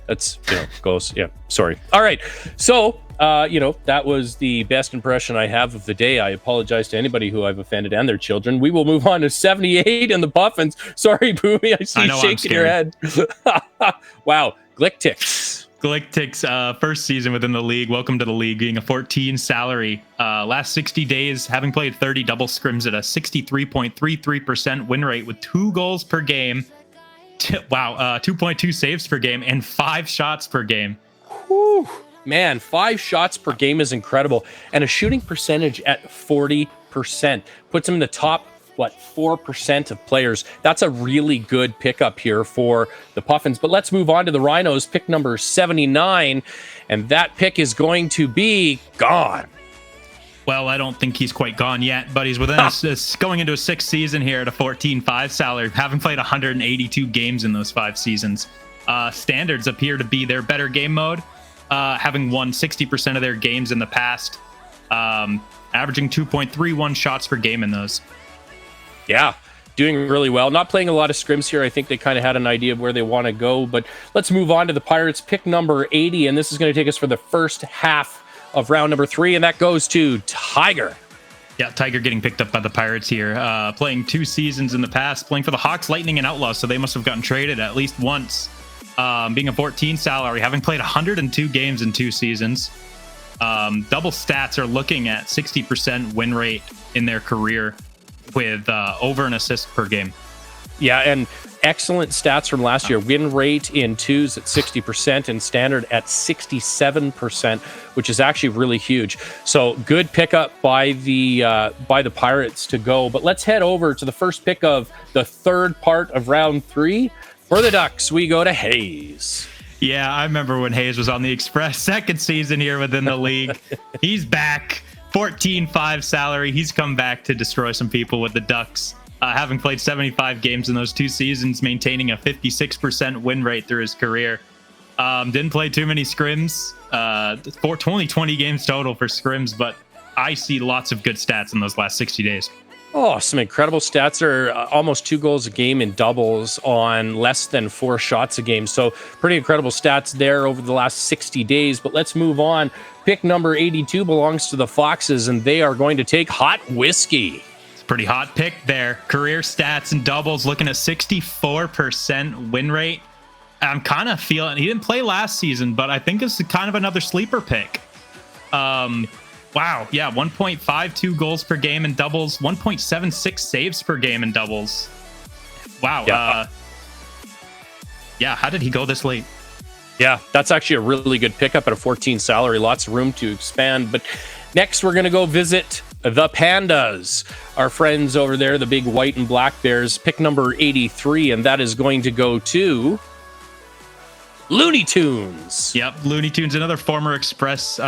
S3: that's, goals. Yeah, sorry. All right. So, that was the best impression I have of the day. I apologize to anybody who I've offended and their children. We will move on to 78 in the Puffins. Sorry, Boomy. I see you shaking your head. Wow. Glicktix.
S2: Glicktix, first season within the league. Welcome to the league, being a 14 salary. Last 60 days, having played 30 double scrims at a 63.33% win rate with 2 goals per game. Wow, 2.2 saves per game and 5 shots per game.
S3: Whew. Man, 5 shots per game is incredible. And a shooting percentage at 40% puts him in the top, 4% of players. That's a really good pickup here for the Puffins. But let's move on to the Rhinos, pick number 79. And that pick is going to be gone.
S2: Well, I don't think he's quite gone yet, but he's within going into a 6th season here at a 14.5 salary, having played 182 games in those 5 seasons. Standards appear to be their better game mode, having won 60% of their games in the past, averaging 2.31 shots per game in those.
S3: Yeah, doing really well. Not playing a lot of scrims here. I think they kind of had an idea of where they want to go, but let's move on to the Pirates, pick number 80, and this is going to take us for the first half of round number 3, and that goes to Tiger.
S2: Yeah, Tiger getting picked up by the Pirates here. Playing 2 seasons in the past, playing for the Hawks, Lightning, and Outlaws, so they must have gotten traded at least once. Being a 14 salary, having played 102 games in 2 seasons. Double stats are looking at 60% win rate in their career with over an assist per game.
S3: Yeah, and excellent stats from last year. Win rate in 2s at 60% and standard at 67%, which is actually really huge. So good pickup by the Pirates to go. But let's head over to the first pick of the 3rd part of round 3. For the Ducks, we go to Hayes.
S2: Yeah, I remember when Hayes was on the Express, second season here within the league. He's back, 14.5 salary. He's come back to destroy some people with the Ducks. Having played 75 games in those 2 seasons, maintaining a 56% win rate through his career. Didn't play too many scrims, only 20 games total for scrims, but I see lots of good stats in those last 60 days.
S3: Oh, some incredible stats are almost 2 goals a game in doubles on less than 4 shots a game. So pretty incredible stats there over the last 60 days. But let's move on. Pick number 82 belongs to the Foxes, and they are going to take Hot Whiskey.
S2: It's a pretty hot pick there. Career stats and doubles looking at 64% win rate. I'm kind of feeling, he didn't play last season, but I think it's kind of another sleeper pick. Wow, yeah, 1.52 goals per game in doubles, 1.76 saves per game in doubles. Wow. Yeah, how did he go this late?
S3: Yeah, that's actually a really good pickup at a 14 salary. Lots of room to expand. But next, we're going to go visit the Pandas. Our friends over there, the big white and black Bears, pick number 83, and that is going to go to Looney Tunes.
S2: Yep, Looney Tunes, another former Express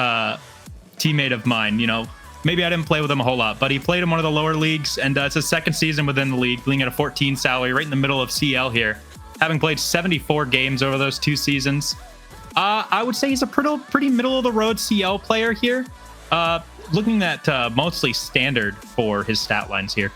S2: teammate of mine. You know, maybe I didn't play with him a whole lot, but he played in one of the lower leagues, and it's his second season within the league, being at a 14 salary, right in the middle of CL here, having played 74 games over those 2 seasons. I would say he's a pretty middle of the road CL player here. Looking at mostly standard for his stat lines here.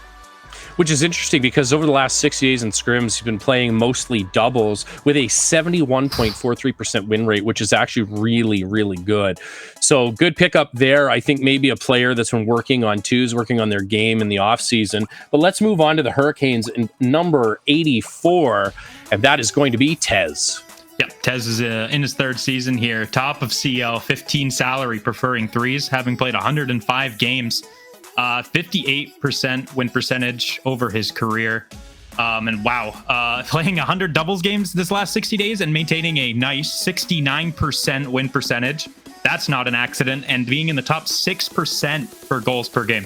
S3: Which is interesting because over the last 60 days in scrims, he's been playing mostly doubles with a 71.43% win rate, which is actually really, really good. So good pickup there. I think maybe a player that's been working on 2s, working on their game in the offseason. But let's move on to the Hurricanes in number 84, and that is going to be Tez.
S2: Yep, Tez is in his 3rd season here. Top of CL, 15 salary, preferring 3s, having played 105 games. 58% win percentage over his career. And wow, playing 100 doubles games this last 60 days and maintaining a nice 69% win percentage. That's not an accident. And being in the top 6% for goals per game.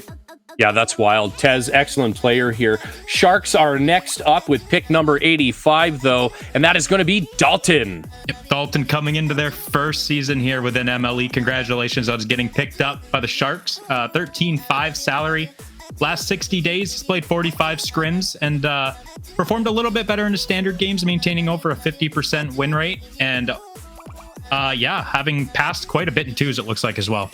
S3: Yeah, that's wild. Tez, excellent player here. Sharks are next up with pick number 85, though, and that is going to be Dalton.
S2: Yep, Dalton coming into their 1st season here within MLE. Congratulations on getting picked up by the Sharks. 13.5 salary. Last 60 days, he's played 45 scrims and performed a little bit better in the standard games, maintaining over a 50% win rate. And yeah, having passed quite a bit in 2s, it looks like, as well.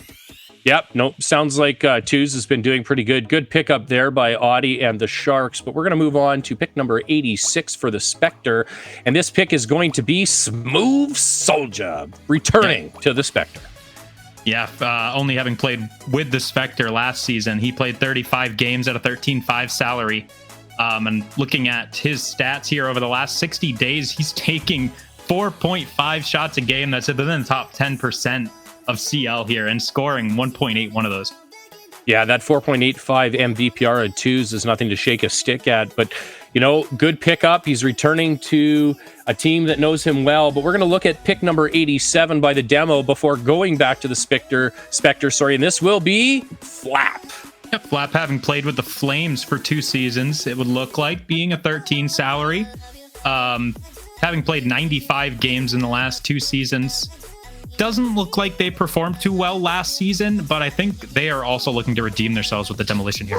S3: Yep. Nope. Sounds like 2s has been doing pretty good. Good pickup there by Audie and the Sharks. But we're going to move on to pick number 86 for the Spectre. And this pick is going to be Smooth Soldier, returning to the Spectre.
S2: Yeah. Only having played with the Spectre last season, he played 35 games at a 13.5 salary. And looking at his stats here over the last 60 days, he's taking 4.5 shots a game. That's within the top 10% of CL here and scoring 1.81 of those.
S3: Yeah, that 4.85 MVPR at 2s is nothing to shake a stick at, but you know, good pickup. He's returning to a team that knows him well, but we're going to look at pick number 87 by the demo before going back to the Spectre, and this will be Flap.
S2: Yep, Flap having played with the Flames for 2 seasons, it would look like, being a 13 salary, having played 95 games in the last 2 seasons. Doesn't look like they performed too well last season, but I think they are also looking to redeem themselves with the demolition here.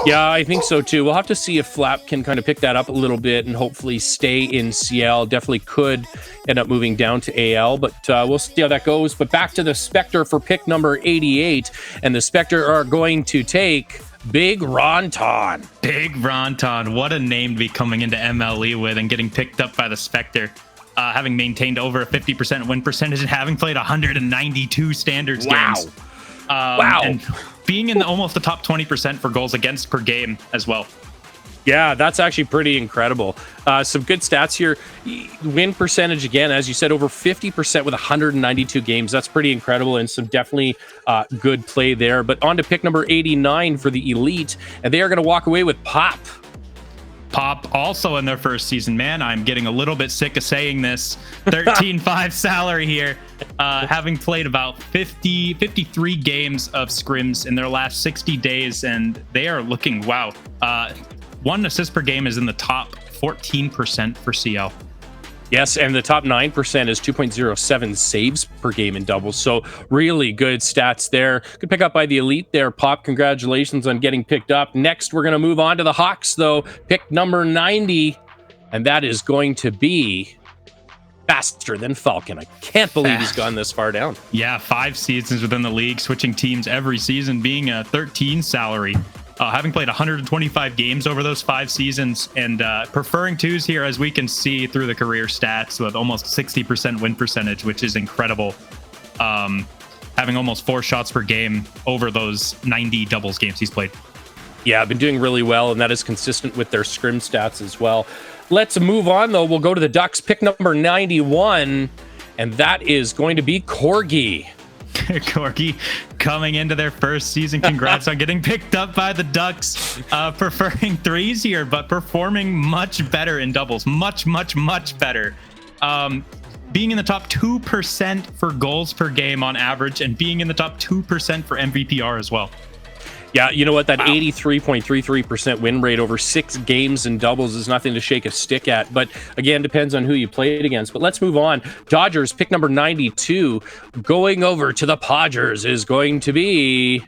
S3: Yeah, I think so too. We'll have to see if Flap can kind of pick that up a little bit and hopefully stay in CL. Definitely could end up moving down to AL, but we'll see how that goes. But back to the Spectre for pick number 88, and the Spectre are going to take Big Ronton.
S2: Big Ronton, what a name to be coming into MLE with and getting picked up by the Spectre. Having maintained over a 50% win percentage and having played 192 standards games.
S3: Wow.
S2: And being in almost the top 20% for goals against per game as well.
S3: Yeah, that's actually pretty incredible. Some good stats here. Win percentage, again, as you said, over 50% with 192 games. That's pretty incredible and some definitely good play there. But on to pick number 89 for the Elite, and they are going to walk away with Pop.
S2: Pop also in their 1st season. Man, I'm getting a little bit sick of saying this. 13.5 salary here, having played about 53 games of scrims in their last 60 days, and they are looking, wow. 1 assist per game is in the top 14% for CL.
S3: Yes, and the top 9% is 2.07 saves per game in doubles. So really good stats there. Good pick up by the elite there, Pop. Congratulations on getting picked up. Next, we're going to move on to the Hawks, though. Pick number 90, and that is going to be faster than Falcon. I can't believe he's gone this far down.
S2: Yeah, 5 seasons within the league, switching teams every season, being a 13 salary. Having played 125 games over those 5 seasons, and preferring 2s here, as we can see through the career stats, with almost 60% win percentage, which is incredible. Having almost 4 shots per game over those 90 doubles games he's played.
S3: Yeah, been doing really well, and that is consistent with their scrim stats as well. Let's move on, though. We'll go to the Ducks, pick number 91, and that is going to be Corgi.
S2: Corgi coming into their first season. Congrats on getting picked up by the Ducks. Preferring 3s here, but performing much better in doubles. Much better. Being in the top 2% for goals per game on average, and being in the top 2% for MVPR as well.
S3: Yeah, you know what? That 83.33% win rate over 6 games in doubles is nothing to shake a stick at. But again, depends on who you played against. But let's move on. Dodgers, pick number 92. Going over to the Podgers is going to be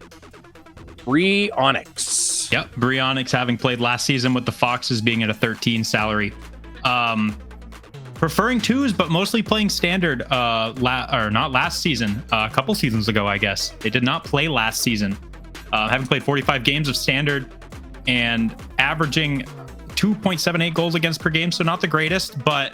S3: Onyx.
S2: Yep, Onyx, having played last season with the Foxes, being at a 13 salary. Preferring 2s, but mostly playing standard. Not last season, a couple seasons ago, I guess. They did not play last season. Having played 45 games of standard and averaging 2.78 goals against per game, so not the greatest, but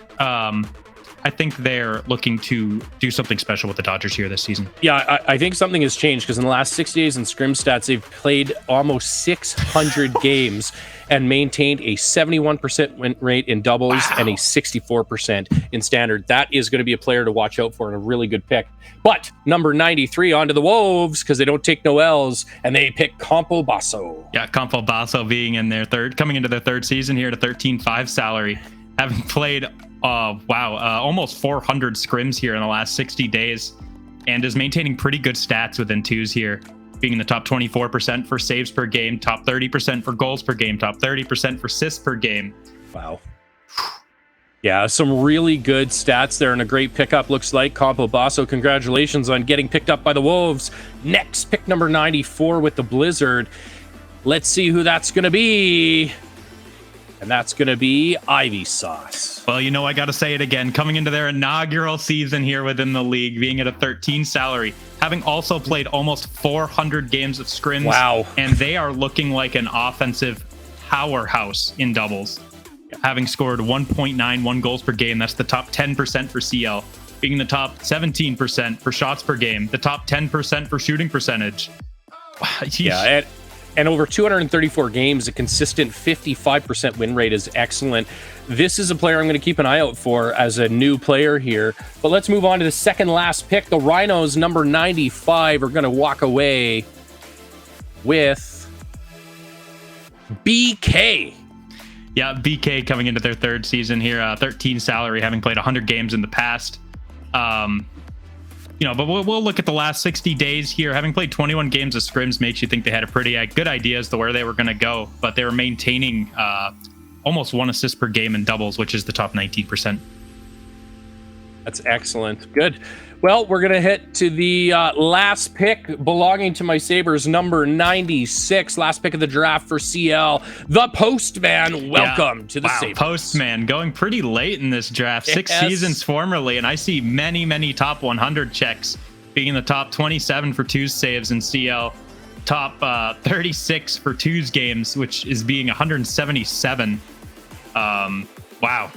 S2: I think they're looking to do something special with the Dodgers here this season.
S3: Yeah, I think something has changed, because in the last 60 days in scrim stats, they've played almost 600 games and maintained a 71% win rate in doubles and a 64% in standard. That is going to be a player to watch out for and a really good pick. But number 93 onto the Wolves, because they don't take no L's, and they pick Campo Basso.
S2: Yeah, Campo Basso being in their coming into their 3rd season here at a 13.5 salary, having played almost 400 scrims here in the last 60 days, and is maintaining pretty good stats within 2s here, being in the top 24% for saves per game, top 30% for goals per game, top 30% for assists per game.
S3: Wow. Yeah, some really good stats there, and a great pickup, looks like. Campo Basso, congratulations on getting picked up by the Wolves. Next, pick number 94 with the Blizzard. Let's see who that's going to be. And that's going to be Ivy Sauce.
S2: Well, you know, I got to say it again. Coming into their inaugural season here within the league, being at a 13 salary, having also played almost 400 games of scrims.
S3: Wow.
S2: And they are looking like an offensive powerhouse in doubles. Having scored 1.91 goals per game. That's the top 10% for CL. Being in the top 17% for shots per game. The top 10% for shooting percentage.
S3: Yeah, and over 234 games, a consistent 55% win rate is excellent. This is a player I'm going to keep an eye out for as a new player here. But let's move on to the second last pick. The Rhinos, number 95, are going to walk away with BK.
S2: Yeah, BK coming into their 3rd season here, 13 salary, having played 100 games in the past. But we'll look at the last 60 days here. Having played 21 games of scrims makes you think they had a pretty good idea as to where they were going to go, but they were maintaining almost 1 assist per game in doubles, which is the top 19%.
S3: That's excellent. Good. Well, we're going to hit to the last pick belonging to my Sabres, number 96. Last pick of the draft for CL. The Postman. Welcome to the Sabres.
S2: Postman going pretty late in this draft. 6 seasons formerly, and I see many top 100 checks, being in the top 27 for 2s saves in CL. Top 36 for 2s games, which is being 177. Wow.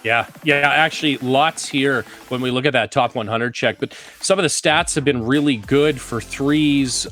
S3: Yeah, actually lots here when we look at that top 100 check, but some of the stats have been really good for 3s.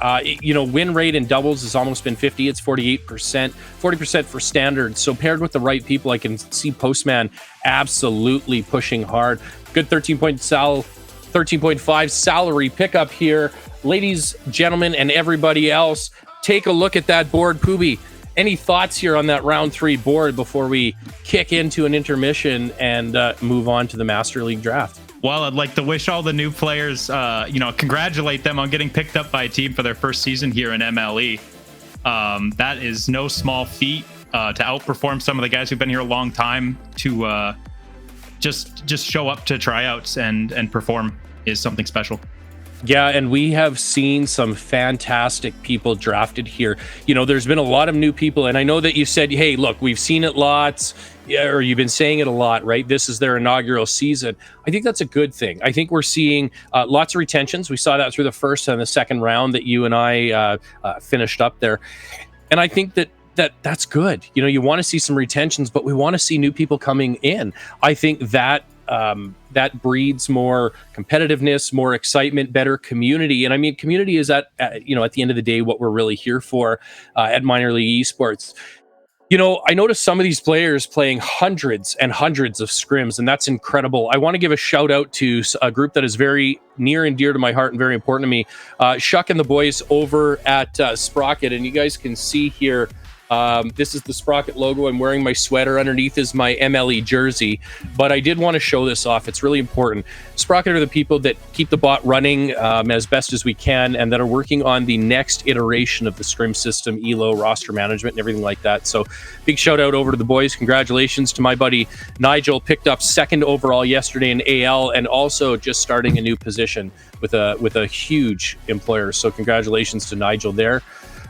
S3: Win rate in doubles has almost been 50. It's 48%, 40% for standard. So paired with the right people, I can see Postman absolutely pushing hard. Good 13.5 salary pickup here. Ladies, gentlemen, and everybody else, take a look at that board. Pooby, any thoughts here on that round 3 board before we kick into an intermission and move on to the Master League draft?
S2: Well, I'd like to wish all the new players, congratulate them on getting picked up by a team for their first season here in MLE. That is no small feat to outperform some of the guys who've been here a long time, to just show up to tryouts and perform is something special.
S3: Yeah, and we have seen some fantastic people drafted here. You know, there's been a lot of new people, and I know that you said, hey, look, we've seen it lots, or you've been saying it a lot, right? This is their inaugural season. I think that's a good thing. I think we're seeing lots of retentions. We saw that through the first and the second round that you and I finished up there. And I think that's good. You know, you want to see some retentions, but we want to see new people coming in. I think that that breeds more competitiveness, more excitement, better community. And I mean, community is at the end of the day, what we're really here for at minor league esports. You know, I noticed some of these players playing hundreds and hundreds of scrims, and that's incredible. I want to give a shout out to a group that is very near and dear to my heart and very important to me. Shuck and the boys over at Sprocket, and you guys can see here, this is the Sprocket logo. I'm wearing my sweater. Underneath is my MLE jersey, but I did want to show this off. It's really important. Sprocket are the people that keep the bot running as best as we can, and that are working on the next iteration of the scrim system, ELO, roster management, and everything like that. So big shout out over to the boys. Congratulations to my buddy Nigel, picked up 2nd overall yesterday in AL, and also just starting a new position with a huge employer. So congratulations to Nigel there.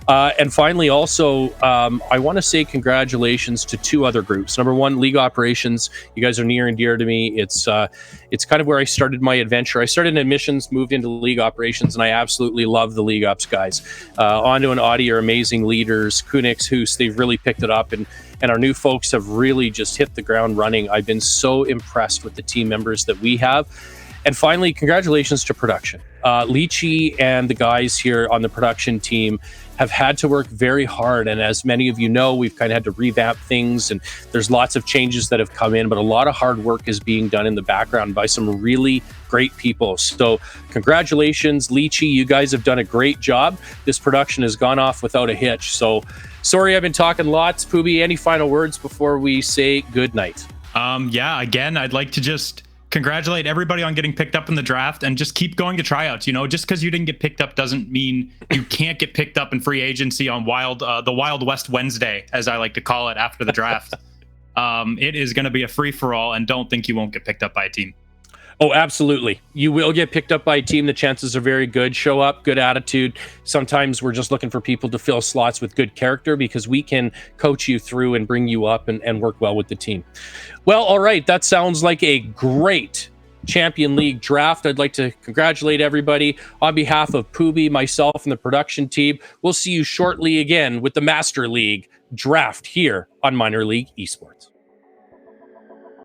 S3: And finally, also, I want to say congratulations to 2 other groups. Number one, League Operations. You guys are near and dear to me. It's kind of where I started my adventure. I started in admissions, moved into League Operations, and I absolutely love the League Ops guys. Ondo and Audie are amazing leaders. Kunix, Hoos, they've really picked it up, and our new folks have really just hit the ground running. I've been so impressed with the team members that we have. And finally, congratulations to production. Leachy and the guys here on the production team have had to work very hard. And as many of you know, we've kind of had to revamp things, and there's lots of changes that have come in, but a lot of hard work is being done in the background by some really great people. So congratulations, Leachy. You guys have done a great job. This production has gone off without a hitch. So sorry, I've been talking lots. Poobie, any final words before we say good night?
S2: Yeah, again, I'd like to just congratulate everybody on getting picked up in the draft, and just keep going to tryouts. You know, just because you didn't get picked up doesn't mean you can't get picked up in free agency on the Wild West Wednesday, as I like to call it, after the draft. It is going to be a free-for-all, and don't think you won't get picked up by a team.
S3: Oh, absolutely. You will get picked up by a team. The chances are very good. Show up, good attitude. Sometimes we're just looking for people to fill slots with good character, because we can coach you through and bring you up and work well with the team. Well, all right. That sounds like a great Champion League draft. I'd like to congratulate everybody on behalf of Poobie, myself, and the production team. We'll see you shortly again with the Master League draft here on Minor League Esports.